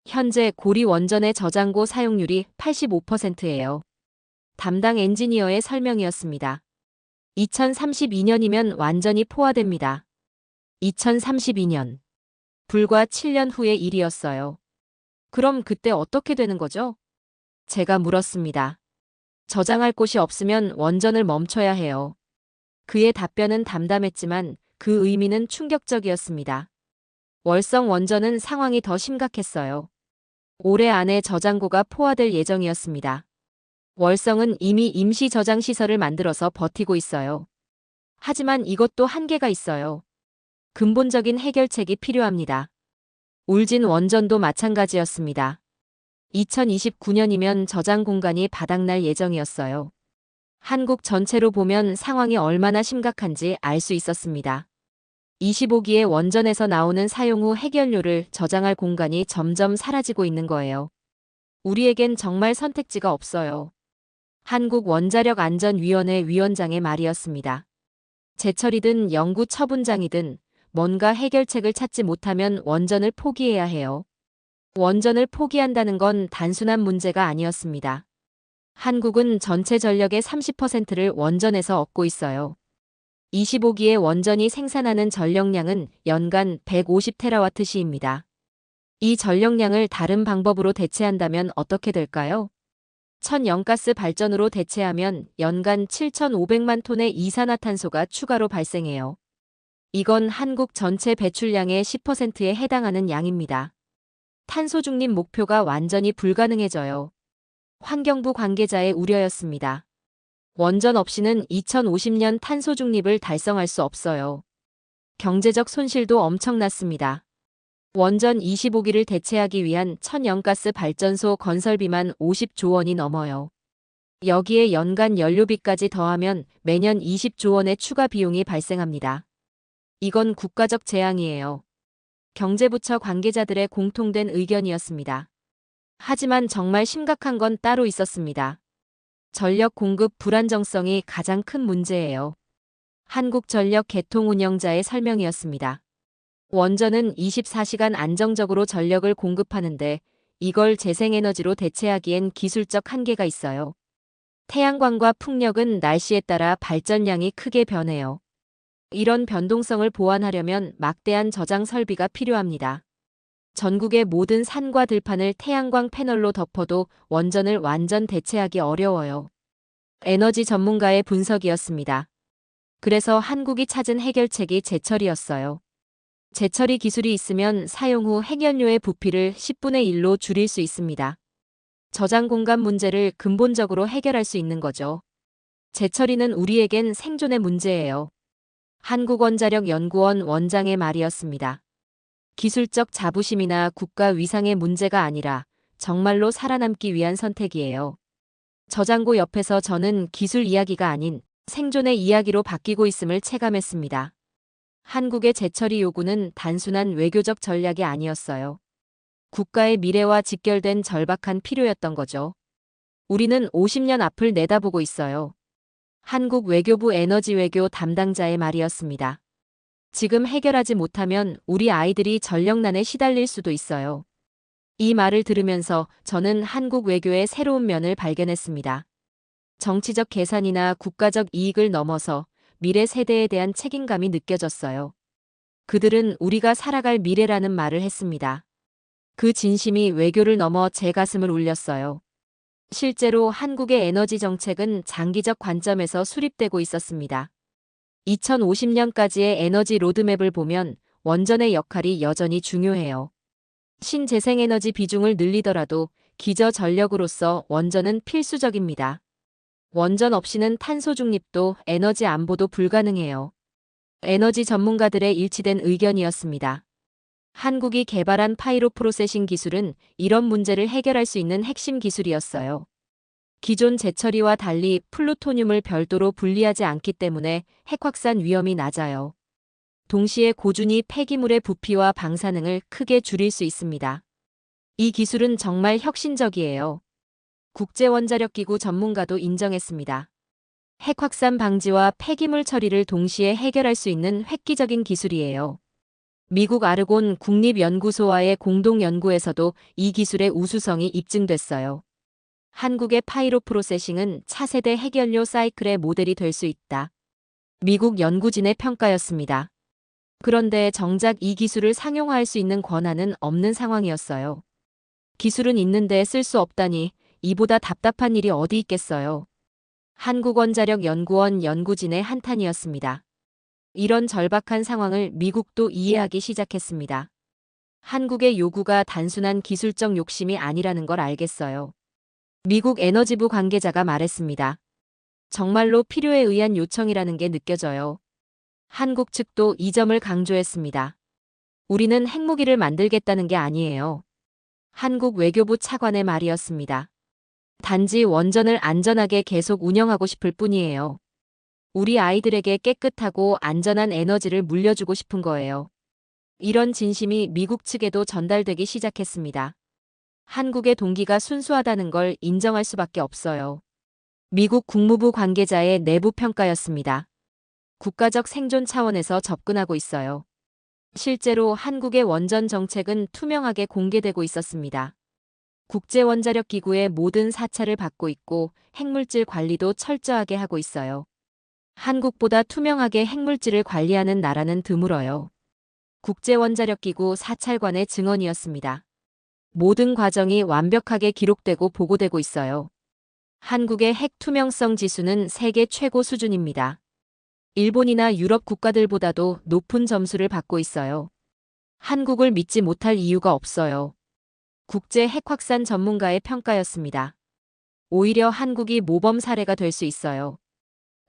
현재 고리 원전의 저장고 사용률이 85%예요. 담당 엔지니어의 설명이었습니다. 2032년이면 완전히 포화됩니다. 2032년. 불과 7년 후의 일이었어요. 그럼 그때 어떻게 되는 거죠? 제가 물었습니다. 저장할 곳이 없으면 원전을 멈춰야 해요. 그의 답변은 담담했지만 그 의미는 충격적이었습니다. 월성 원전은 상황이 더 심각했어요. 올해 안에 저장고가 포화될 예정이었습니다. 월성은 이미 임시 저장 시설을 만들어서 버티고 있어요. 하지만 이것도 한계가 있어요. 근본적인 해결책이 필요합니다. 울진 원전도 마찬가지였습니다. 2029년이면 저장 공간이 바닥날 예정이었어요. 한국 전체로 보면 상황이 얼마나 심각한지 알 수 있었습니다. 25기의 원전에서 나오는 사용 후 핵연료를 저장할 공간이 점점 사라지고 있는 거예요. 우리에겐 정말 선택지가 없어요. 한국원자력안전위원회 위원장의 말이었습니다. 재처리든 영구 처분장이든 뭔가 해결책을 찾지 못하면 원전을 포기해야 해요. 원전을 포기한다는 건 단순한 문제가 아니었습니다. 한국은 전체 전력의 30%를 원전에서 얻고 있어요. 25기의 원전이 생산하는 전력량은 연간 150테라와트시입니다. 이 전력량을 다른 방법으로 대체한다면 어떻게 될까요? 천연가스 발전으로 대체하면 연간 7,500만 톤의 이산화탄소가 추가로 발생해요. 이건 한국 전체 배출량의 10%에 해당하는 양입니다. 탄소 중립 목표가 완전히 불가능해져요. 환경부 관계자의 우려였습니다. 원전 없이는 2050년 탄소 중립을 달성할 수 없어요. 경제적 손실도 엄청났습니다. 원전 25기를 대체하기 위한 천연가스 발전소 건설비만 50조 원이 넘어요. 여기에 연간 연료비까지 더하면 매년 20조 원의 추가 비용이 발생합니다. 이건 국가적 재앙이에요. 경제부처 관계자들의 공통된 의견이었습니다. 하지만 정말 심각한 건 따로 있었습니다. 전력 공급 불안정성이 가장 큰 문제예요. 한국전력 개통 운영자의 설명이었습니다. 원전은 24시간 안정적으로 전력을 공급하는데 이걸 재생에너지로 대체하기엔 기술적 한계가 있어요. 태양광과 풍력은 날씨에 따라 발전량이 크게 변해요. 이런 변동성을 보완하려면 막대한 저장 설비가 필요합니다. 전국의 모든 산과 들판을 태양광 패널로 덮어도 원전을 완전 대체하기 어려워요. 에너지 전문가의 분석이었습니다. 그래서 한국이 찾은 해결책이 재처리였어요. 재처리 기술이 있으면 사용 후 핵연료의 부피를 10분의 1로 줄일 수 있습니다. 저장 공간 문제를 근본적으로 해결할 수 있는 거죠. 재처리는 우리에겐 생존의 문제예요. 한국원자력연구원 원장의 말이었습니다. 기술적 자부심이나 국가 위상의 문제가 아니라 정말로 살아남기 위한 선택이에요. 저장고 옆에서 저는 기술 이야기가 아닌 생존의 이야기로 바뀌고 있음을 체감했습니다. 한국의 재처리 요구는 단순한 외교적 전략이 아니었어요. 국가의 미래와 직결된 절박한 필요였던 거죠. 우리는 50년 앞을 내다보고 있어요. 한국 외교부 에너지 외교 담당자의 말이었습니다. 지금 해결하지 못하면 우리 아이들이 전력난에 시달릴 수도 있어요. 이 말을 들으면서 저는 한국 외교의 새로운 면을 발견했습니다. 정치적 계산이나 국가적 이익을 넘어서 미래 세대에 대한 책임감이 느껴졌어요. 그들은 우리가 살아갈 미래라는 말을 했습니다. 그 진심이 외교를 넘어 제 가슴을 울렸어요. 실제로 한국의 에너지 정책은 장기적 관점에서 수립되고 있었습니다. 2050년까지의 에너지 로드맵을 보면 원전의 역할이 여전히 중요해요. 신재생에너지 비중을 늘리더라도 기저 전력으로서 원전은 필수적입니다. 원전 없이는 탄소 중립도 에너지 안보도 불가능해요. 에너지 전문가들의 일치된 의견이었습니다. 한국이 개발한 파이로 프로세싱 기술은 이런 문제를 해결할 수 있는 핵심 기술이었어요. 기존 재처리와 달리 플루토늄을 별도로 분리하지 않기 때문에 핵 확산 위험이 낮아요. 동시에 고준위 폐기물의 부피와 방사능을 크게 줄일 수 있습니다. 이 기술은 정말 혁신적이에요. 국제원자력기구 전문가도 인정했습니다. 핵 확산 방지와 폐기물 처리를 동시에 해결할 수 있는 획기적인 기술이에요. 미국 아르곤 국립연구소와의 공동연구에서도 이 기술의 우수성이 입증됐어요. 한국의 파이로 프로세싱은 차세대 핵연료 사이클의 모델이 될 수 있다. 미국 연구진의 평가였습니다. 그런데 정작 이 기술을 상용화할 수 있는 권한은 없는 상황이었어요. 기술은 있는데 쓸 수 없다니 이보다 답답한 일이 어디 있겠어요. 한국원자력연구원 연구진의 한탄이었습니다. 이런 절박한 상황을 미국도 이해하기 시작했습니다. 한국의 요구가 단순한 기술적 욕심이 아니라는 걸 알겠어요. 미국 에너지부 관계자가 말했습니다. 정말로 필요에 의한 요청이라는 게 느껴져요. 한국 측도 이 점을 강조했습니다. 우리는 핵무기를 만들겠다는 게 아니에요. 한국 외교부 차관의 말이었습니다. 단지 원전을 안전하게 계속 운영하고 싶을 뿐이에요. 우리 아이들에게 깨끗하고 안전한 에너지를 물려주고 싶은 거예요. 이런 진심이 미국 측에도 전달되기 시작했습니다. 한국의 동기가 순수하다는 걸 인정할 수밖에 없어요. 미국 국무부 관계자의 내부 평가였습니다. 국가적 생존 차원에서 접근하고 있어요. 실제로 한국의 원전 정책은 투명하게 공개되고 있었습니다. 국제원자력기구의 모든 사찰을 받고 있고 핵물질 관리도 철저하게 하고 있어요. 한국보다 투명하게 핵물질을 관리하는 나라는 드물어요. 국제원자력기구 사찰관의 증언이었습니다. 모든 과정이 완벽하게 기록되고 보고되고 있어요. 한국의 핵 투명성 지수는 세계 최고 수준입니다. 일본이나 유럽 국가들보다도 높은 점수를 받고 있어요. 한국을 믿지 못할 이유가 없어요. 국제 핵 확산 전문가의 평가였습니다. 오히려 한국이 모범 사례가 될 수 있어요.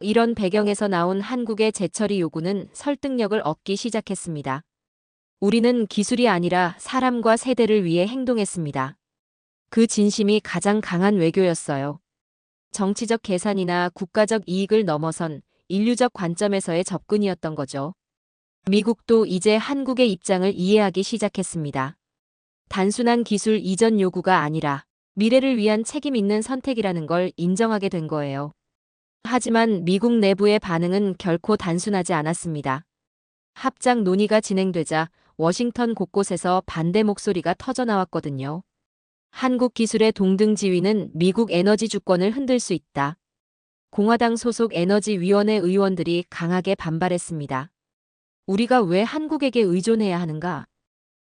이런 배경에서 나온 한국의 재처리 요구는 설득력을 얻기 시작했습니다. 우리는 기술이 아니라 사람과 세대를 위해 행동했습니다. 그 진심이 가장 강한 외교였어요. 정치적 계산이나 국가적 이익을 넘어선 인류적 관점에서의 접근이었던 거죠. 미국도 이제 한국의 입장을 이해하기 시작했습니다. 단순한 기술 이전 요구가 아니라 미래를 위한 책임 있는 선택이라는 걸 인정하게 된 거예요. 하지만 미국 내부의 반응은 결코 단순하지 않았습니다. 합작 논의가 진행되자 워싱턴 곳곳에서 반대 목소리가 터져나왔거든요. 한국 기술의 동등 지위는 미국 에너지 주권을 흔들 수 있다. 공화당 소속 에너지위원회 의원들이 강하게 반발했습니다. 우리가 왜 한국에게 의존해야 하는가?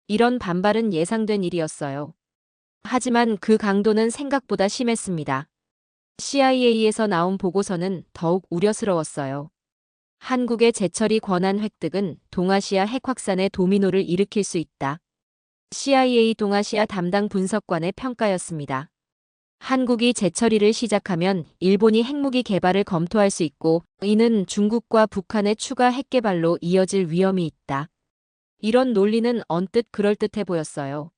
이런 반발은 예상된 일이었어요. 하지만 그 강도는 생각보다 심했습니다. CIA에서 나온 보고서는 더욱 우려스러웠어요. 한국의 재처리 권한 획득은 동아시아 핵 확산의 도미노를 일으킬 수 있다. CIA 동아시아 담당 분석관의 평가였습니다. 한국이 재처리를 시작하면 일본이 핵무기 개발을 검토할 수 있고 이는 중국과 북한의 추가 핵 개발로 이어질 위험이 있다. 이런 논리는 언뜻 그럴듯해 보였어요.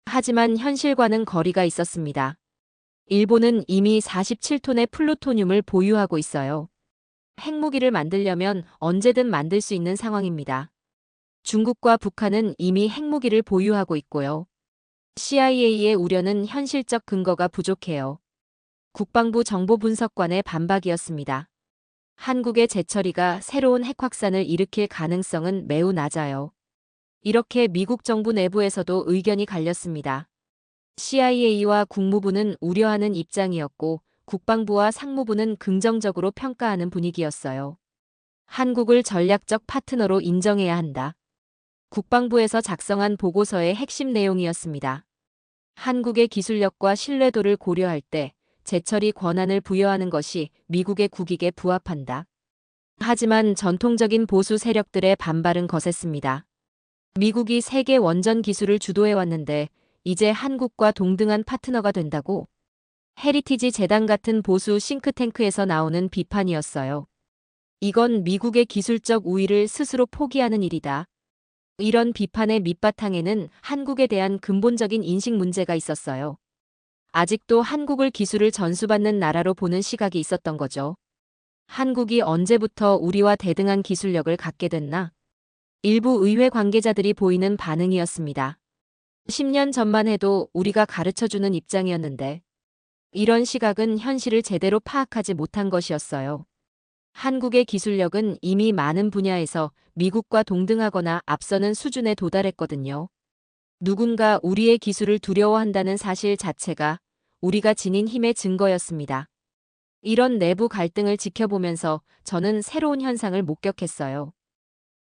하지만 현실과는 거리가 있었습니다. 일본은 이미 47톤의 플루토늄을 보유하고 있어요. 핵무기를 만들려면 언제든 만들 수 있는 상황입니다. 중국과 북한은 이미 핵무기를 보유하고 있고요. CIA의 우려는 현실적 근거가 부족해요. 국방부 정보분석관의 반박이었습니다. 한국의 재처리가 새로운 핵 확산을 일으킬 가능성은 매우 낮아요. 이렇게 미국 정부 내부에서도 의견이 갈렸습니다. CIA와 국무부는 우려하는 입장이었고 국방부와 상무부는 긍정적으로 평가하는 분위기였어요. 한국을 전략적 파트너로 인정해야 한다. 국방부에서 작성한 보고서의 핵심 내용이었습니다. 한국의 기술력과 신뢰도를 고려할 때 재처리 권한을 부여하는 것이 미국의 국익에 부합한다. 하지만 전통적인 보수 세력들의 반발은 거셌습니다. 미국이 세계 원전 기술을 주도해왔는데 이제 한국과 동등한 파트너가 된다고? 헤리티지 재단 같은 보수 싱크탱크에서 나오는 비판이었어요. 이건 미국의 기술적 우위를 스스로 포기하는 일이다. 이런 비판의 밑바탕에는 한국에 대한 근본적인 인식 문제가 있었어요. 아직도 한국을 기술을 전수받는 나라로 보는 시각이 있었던 거죠. 한국이 언제부터 우리와 대등한 기술력을 갖게 됐나? 일부 의회 관계자들이 보이는 반응이었습니다. 10년 전만 해도 우리가 가르쳐주는 입장이었는데 이런 시각은 현실을 제대로 파악하지 못한 것이었어요. 한국의 기술력은 이미 많은 분야에서 미국과 동등하거나 앞서는 수준에 도달했거든요. 누군가 우리의 기술을 두려워한다는 사실 자체가 우리가 지닌 힘의 증거였습니다. 이런 내부 갈등을 지켜보면서 저는 새로운 현상을 목격했어요.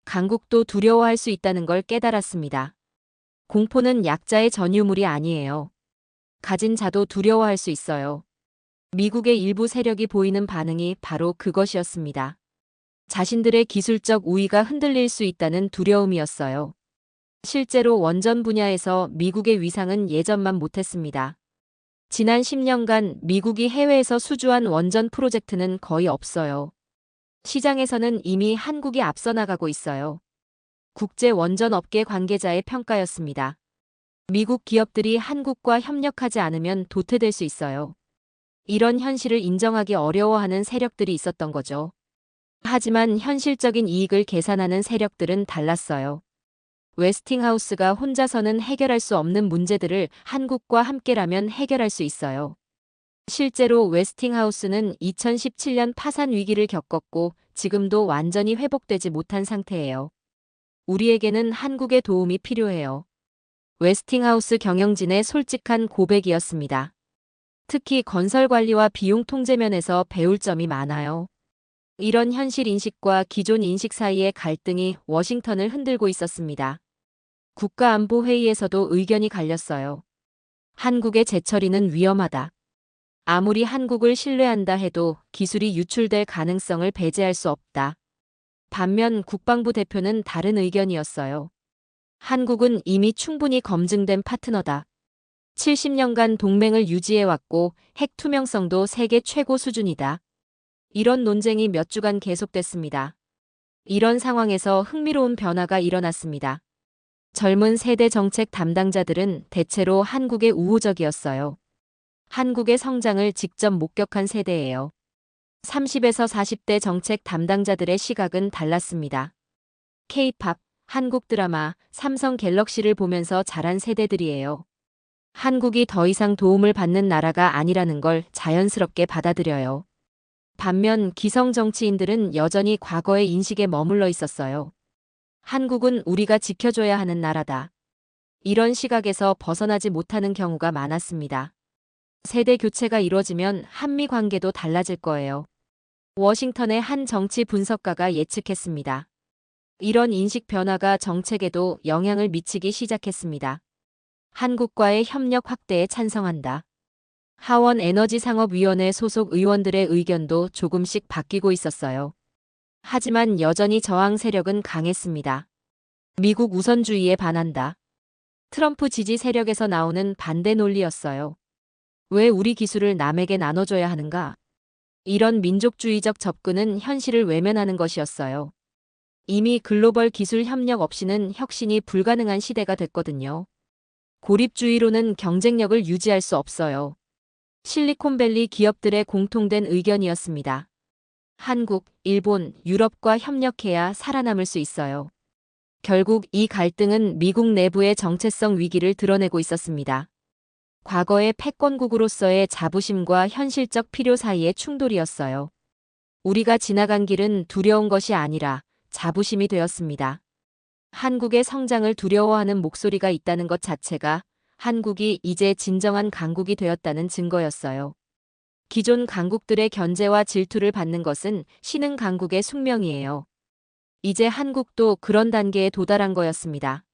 강국도 두려워할 수 있다는 걸 깨달았습니다. 공포는 약자의 전유물이 아니에요. 가진 자도 두려워할 수 있어요. 미국의 일부 세력이 보이는 반응이 바로 그것이었습니다. 자신들의 기술적 우위가 흔들릴 수 있다는 두려움이었어요. 실제로 원전 분야에서 미국의 위상은 예전만 못했습니다. 지난 10년간 미국이 해외에서 수주한 원전 프로젝트는 거의 없어요. 시장에서는 이미 한국이 앞서 나가고 있어요. 국제 원전 업계 관계자의 평가였습니다. 미국 기업들이 한국과 협력하지 않으면 도태될 수 있어요. 이런 현실을 인정하기 어려워하는 세력들이 있었던 거죠. 하지만 현실적인 이익을 계산하는 세력들은 달랐어요. 웨스팅하우스가 혼자서는 해결할 수 없는 문제들을 한국과 함께라면 해결할 수 있어요. 실제로 웨스팅하우스는 2017년 파산 위기를 겪었고 지금도 완전히 회복되지 못한 상태예요. 우리에게는 한국의 도움이 필요해요. 웨스팅하우스 경영진의 솔직한 고백이었습니다. 특히 건설 관리와 비용 통제 면에서 배울 점이 많아요. 이런 현실 인식과 기존 인식 사이의 갈등이 워싱턴을 흔들고 있었습니다. 국가안보회의에서도 의견이 갈렸어요. 한국의 재처리는 위험하다. 아무리 한국을 신뢰한다 해도 기술이 유출될 가능성을 배제할 수 없다. 반면 국방부 대표는 다른 의견이었어요. 한국은 이미 충분히 검증된 파트너다. 70년간 동맹을 유지해왔고 핵 투명성도 세계 최고 수준이다. 이런 논쟁이 몇 주간 계속됐습니다. 이런 상황에서 흥미로운 변화가 일어났습니다. 젊은 세대 정책 담당자들은 대체로 한국에 우호적이었어요. 한국의 성장을 직접 목격한 세대예요. 30에서 40대 정책 담당자들의 시각은 달랐습니다. K-팝, 한국 드라마, 삼성 갤럭시를 보면서 자란 세대들이에요. 한국이 더 이상 도움을 받는 나라가 아니라는 걸 자연스럽게 받아들여요. 반면 기성 정치인들은 여전히 과거의 인식에 머물러 있었어요. 한국은 우리가 지켜줘야 하는 나라다. 이런 시각에서 벗어나지 못하는 경우가 많았습니다. 세대 교체가 이루어지면 한미 관계도 달라질 거예요. 워싱턴의 한 정치 분석가가 예측했습니다. 이런 인식 변화가 정책에도 영향을 미치기 시작했습니다. 한국과의 협력 확대에 찬성한다. 하원 에너지상업위원회 소속 의원들의 의견도 조금씩 바뀌고 있었어요. 하지만 여전히 저항 세력은 강했습니다. 미국 우선주의에 반한다. 트럼프 지지 세력에서 나오는 반대 논리였어요. 왜 우리 기술을 남에게 나눠줘야 하는가? 이런 민족주의적 접근은 현실을 외면하는 것이었어요. 이미 글로벌 기술 협력 없이는 혁신이 불가능한 시대가 됐거든요. 고립주의로는 경쟁력을 유지할 수 없어요. 실리콘밸리 기업들의 공통된 의견이었습니다. 한국, 일본, 유럽과 협력해야 살아남을 수 있어요. 결국 이 갈등은 미국 내부의 정체성 위기를 드러내고 있었습니다. 과거의 패권국으로서의 자부심과 현실적 필요 사이의 충돌이었어요. 우리가 지나간 길은 두려운 것이 아니라 자부심이 되었습니다. 한국의 성장을 두려워하는 목소리가 있다는 것 자체가 한국이 이제 진정한 강국이 되었다는 증거였어요. 기존 강국들의 견제와 질투를 받는 것은 신흥 강국의 숙명이에요. 이제 한국도 그런 단계에 도달한 거였습니다.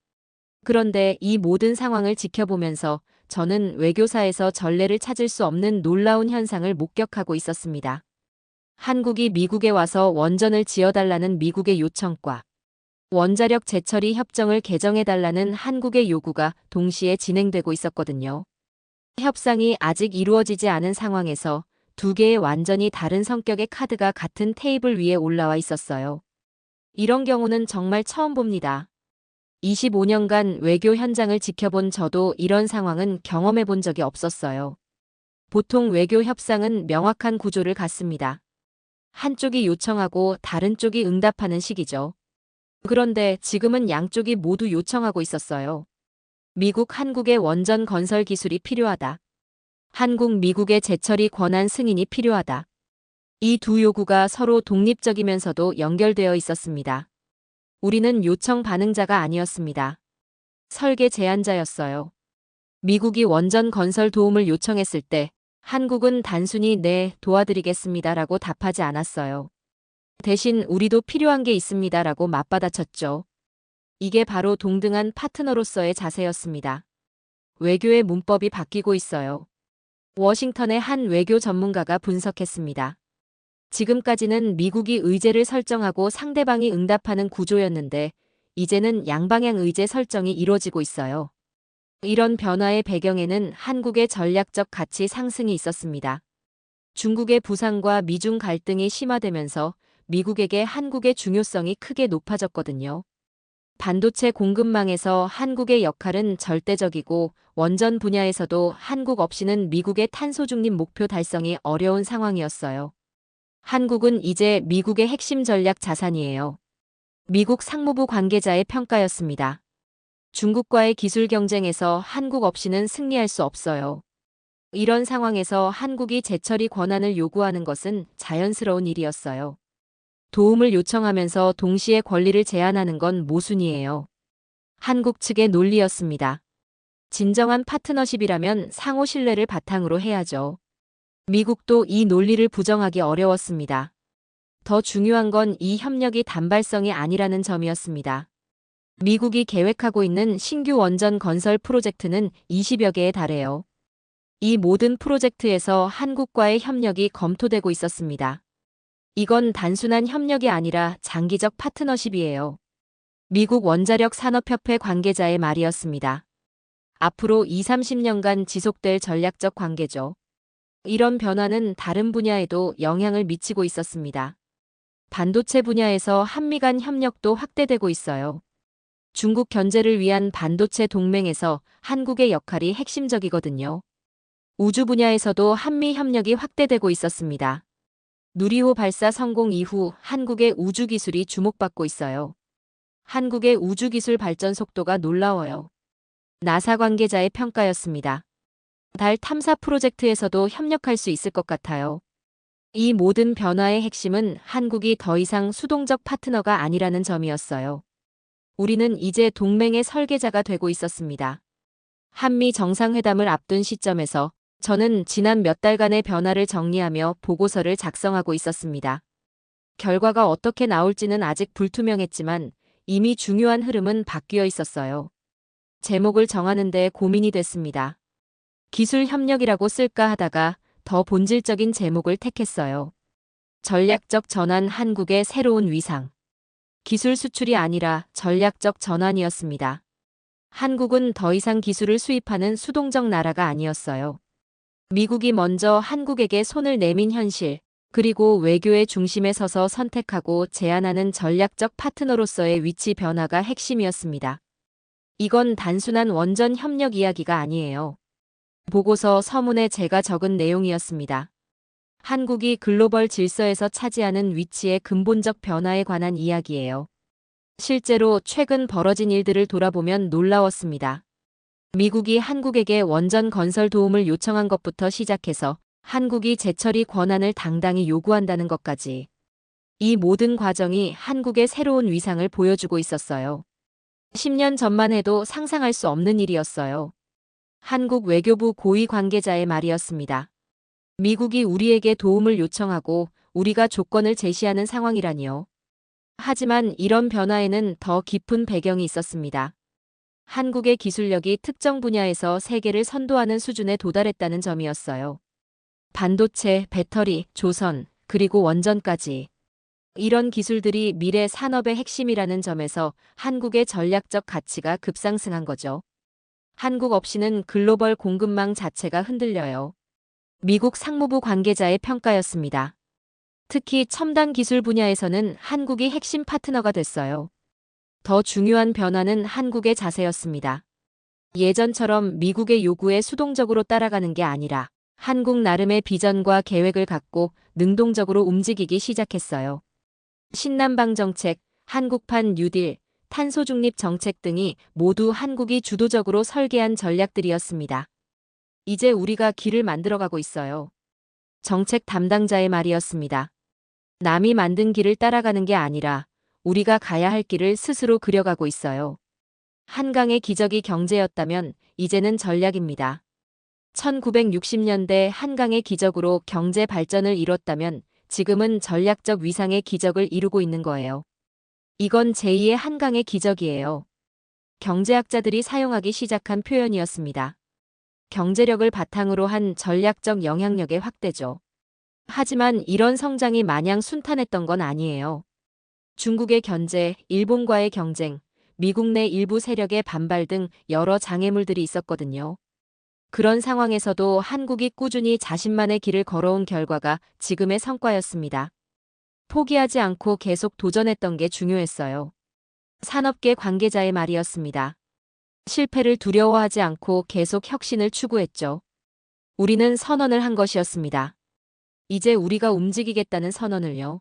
그런데 이 모든 상황을 지켜보면서 저는 외교사에서 전례를 찾을 수 없는 놀라운 현상을 목격하고 있었습니다. 한국이 미국에 와서 원전을 지어달라는 미국의 요청과 원자력 재처리 협정을 개정해달라는 한국의 요구가 동시에 진행되고 있었거든요. 협상이 아직 이루어지지 않은 상황에서 두 개의 완전히 다른 성격의 카드가 같은 테이블 위에 올라와 있었어요. 이런 경우는 정말 처음 봅니다. 25년간 외교 현장을 지켜본 저도 이런 상황은 경험해 본 적이 없었어요. 보통 외교 협상은 명확한 구조를 갖습니다. 한쪽이 요청하고 다른 쪽이 응답하는 식이죠. 그런데 지금은 양쪽이 모두 요청하고 있었어요. 미국, 한국의 원전 건설 기술이 필요하다. 한국, 미국의 재처리 권한 승인이 필요하다. 이 두 요구가 서로 독립적이면서도 연결되어 있었습니다. 우리는 요청 반응자가 아니었습니다. 설계 제안자였어요. 미국이 원전 건설 도움을 요청했을 때 한국은 단순히 네, 도와드리겠습니다라고 답하지 않았어요. 대신 우리도 필요한 게 있습니다라고 맞받아쳤죠. 이게 바로 동등한 파트너로서의 자세였습니다. 외교의 문법이 바뀌고 있어요. 워싱턴의 한 외교 전문가가 분석했습니다. 지금까지는 미국이 의제를 설정하고 상대방이 응답하는 구조였는데 이제는 양방향 의제 설정이 이루어지고 있어요. 이런 변화의 배경에는 한국의 전략적 가치 상승이 있었습니다. 중국의 부상과 미중 갈등이 심화되면서 미국에게 한국의 중요성이 크게 높아졌거든요. 반도체 공급망에서 한국의 역할은 절대적이고 원전 분야에서도 한국 없이는 미국의 탄소 중립 목표 달성이 어려운 상황이었어요. 한국은 이제 미국의 핵심 전략 자산이에요. 미국 상무부 관계자의 평가였습니다. 중국과의 기술 경쟁에서 한국 없이는 승리할 수 없어요. 이런 상황에서 한국이 재처리 권한을 요구하는 것은 자연스러운 일이었어요. 도움을 요청하면서 동시에 권리를 제한하는 건 모순이에요. 한국 측의 논리였습니다. 진정한 파트너십이라면 상호 신뢰를 바탕으로 해야죠. 미국도 이 논리를 부정하기 어려웠습니다. 더 중요한 건 이 협력이 단발성이 아니라는 점이었습니다. 미국이 계획하고 있는 신규 원전 건설 프로젝트는 20여 개에 달해요. 이 모든 프로젝트에서 한국과의 협력이 검토되고 있었습니다. 이건 단순한 협력이 아니라 장기적 파트너십이에요. 미국 원자력 산업협회 관계자의 말이었습니다. 앞으로 20-30년간 지속될 전략적 관계죠. 이런 변화는 다른 분야에도 영향을 미치고 있었습니다. 반도체 분야에서 한미 간 협력도 확대되고 있어요. 중국 견제를 위한 반도체 동맹에서 한국의 역할이 핵심적이거든요. 우주 분야에서도 한미 협력이 확대되고 있었습니다. 누리호 발사 성공 이후 한국의 우주 기술이 주목받고 있어요. 한국의 우주 기술 발전 속도가 놀라워요. 나사 관계자의 평가였습니다. 달 탐사 프로젝트에서도 협력할 수 있을 것 같아요. 이 모든 변화의 핵심은 한국이 더 이상 수동적 파트너가 아니라는 점이었어요. 우리는 이제 동맹의 설계자가 되고 있었습니다. 한미 정상회담을 앞둔 시점에서 저는 지난 몇 달간의 변화를 정리하며 보고서를 작성하고 있었습니다. 결과가 어떻게 나올지는 아직 불투명했지만 이미 중요한 흐름은 바뀌어 있었어요. 제목을 정하는 데 고민이 됐습니다. 기술 협력이라고 쓸까 하다가 더 본질적인 제목을 택했어요. 전략적 전환 한국의 새로운 위상. 기술 수출이 아니라 전략적 전환이었습니다. 한국은 더 이상 기술을 수입하는 수동적 나라가 아니었어요. 미국이 먼저 한국에게 손을 내민 현실, 그리고 외교의 중심에 서서 선택하고 제안하는 전략적 파트너로서의 위치 변화가 핵심이었습니다. 이건 단순한 원전 협력 이야기가 아니에요. 보고서 서문에 제가 적은 내용이었습니다. 한국이 글로벌 질서에서 차지하는 위치의 근본적 변화에 관한 이야기예요. 실제로 최근 벌어진 일들을 돌아보면 놀라웠습니다. 미국이 한국에게 원전 건설 도움을 요청한 것부터 시작해서 한국이 재처리 권한을 당당히 요구한다는 것까지. 이 모든 과정이 한국의 새로운 위상을 보여주고 있었어요. 10년 전만 해도 상상할 수 없는 일이었어요. 한국 외교부 고위 관계자의 말이었습니다. 미국이 우리에게 도움을 요청하고 우리가 조건을 제시하는 상황이라니요. 하지만 이런 변화에는 더 깊은 배경이 있었습니다. 한국의 기술력이 특정 분야에서 세계를 선도하는 수준에 도달했다는 점이었어요. 반도체, 배터리, 조선, 그리고 원전까지. 이런 기술들이 미래 산업의 핵심이라는 점에서 한국의 전략적 가치가 급상승한 거죠. 한국 없이는 글로벌 공급망 자체가 흔들려요. 미국 상무부 관계자의 평가였습니다. 특히 첨단 기술 분야에서는 한국이 핵심 파트너가 됐어요. 더 중요한 변화는 한국의 자세였습니다. 예전처럼 미국의 요구에 수동적으로 따라가는 게 아니라 한국 나름의 비전과 계획을 갖고 능동적으로 움직이기 시작했어요. 신남방 정책, 한국판 뉴딜, 탄소 중립 정책 등이 모두 한국이 주도적으로 설계한 전략들이었습니다. 이제 우리가 길을 만들어가고 있어요. 정책 담당자의 말이었습니다. 남이 만든 길을 따라가는 게 아니라 우리가 가야 할 길을 스스로 그려가고 있어요. 한강의 기적이 경제였다면 이제는 전략입니다. 1960년대 한강의 기적으로 경제 발전을 이뤘다면 지금은 전략적 위상의 기적을 이루고 있는 거예요. 이건 제2의 한강의 기적이에요. 경제학자들이 사용하기 시작한 표현이었습니다. 경제력을 바탕으로 한 전략적 영향력의 확대죠. 하지만 이런 성장이 마냥 순탄했던 건 아니에요. 중국의 견제, 일본과의 경쟁, 미국 내 일부 세력의 반발 등 여러 장애물들이 있었거든요. 그런 상황에서도 한국이 꾸준히 자신만의 길을 걸어온 결과가 지금의 성과였습니다. 포기하지 않고 계속 도전했던 게 중요했어요. 산업계 관계자의 말이었습니다. 실패를 두려워하지 않고 계속 혁신을 추구했죠. 우리는 선언을 한 것이었습니다. 이제 우리가 움직이겠다는 선언을요.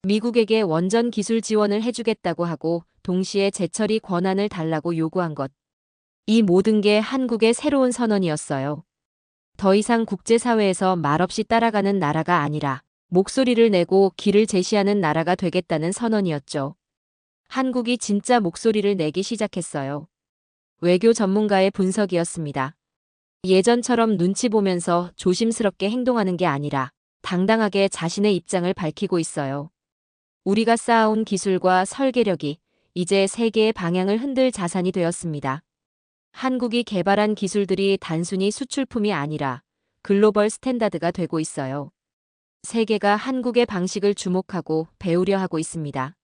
미국에게 원전 기술 지원을 해주겠다고 하고 동시에 재처리 권한을 달라고 요구한 것. 이 모든 게 한국의 새로운 선언이었어요. 더 이상 국제사회에서 말없이 따라가는 나라가 아니라 목소리를 내고 길을 제시하는 나라가 되겠다는 선언이었죠. 한국이 진짜 목소리를 내기 시작했어요. 외교 전문가의 분석이었습니다. 예전처럼 눈치 보면서 조심스럽게 행동하는 게 아니라 당당하게 자신의 입장을 밝히고 있어요. 우리가 쌓아온 기술과 설계력이 이제 세계의 방향을 흔들 자산이 되었습니다. 한국이 개발한 기술들이 단순히 수출품이 아니라 글로벌 스탠다드가 되고 있어요. 세계가 한국의 방식을 주목하고 배우려 하고 있습니다.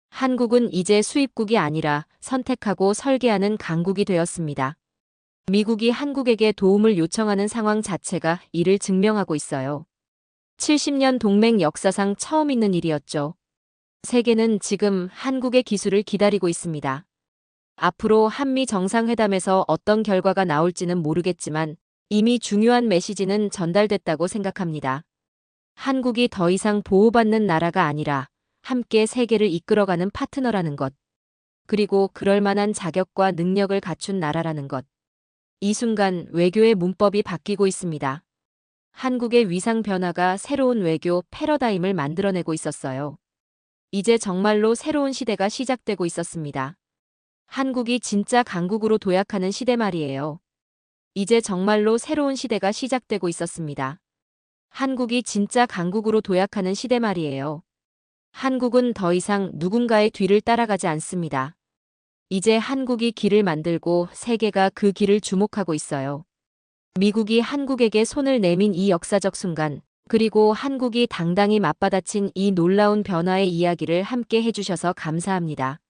한국은 이제 수입국이 아니라 선택하고 설계하는 강국이 되었습니다. 미국이 한국에게 도움을 요청하는 상황 자체가 이를 증명하고 있어요. 70년 동맹 역사상 처음 있는 일이었죠. 세계는 지금 한국의 기술을 기다리고 있습니다. 앞으로 한미 정상회담에서 어떤 결과가 나올지는 모르겠지만 이미 중요한 메시지는 전달됐다고 생각합니다. 한국이 더 이상 보호받는 나라가 아니라 함께 세계를 이끌어가는 파트너라는 것. 그리고 그럴 만한 자격과 능력을 갖춘 나라라는 것. 이 순간 외교의 문법이 바뀌고 있습니다. 한국의 위상 변화가 새로운 외교 패러다임을 만들어내고 있었어요. 이제 정말로 새로운 시대가 시작되고 있었습니다. 한국이 진짜 강국으로 도약하는 시대 말이에요. 이제 정말로 새로운 시대가 시작되고 있었습니다. 한국이 진짜 강국으로 도약하는 시대 말이에요. 한국은 더 이상 누군가의 뒤를 따라가지 않습니다. 이제 한국이 길을 만들고 세계가 그 길을 주목하고 있어요. 미국이 한국에게 손을 내민 이 역사적 순간, 그리고 한국이 당당히 맞받아친 이 놀라운 변화의 이야기를 함께 해주셔서 감사합니다.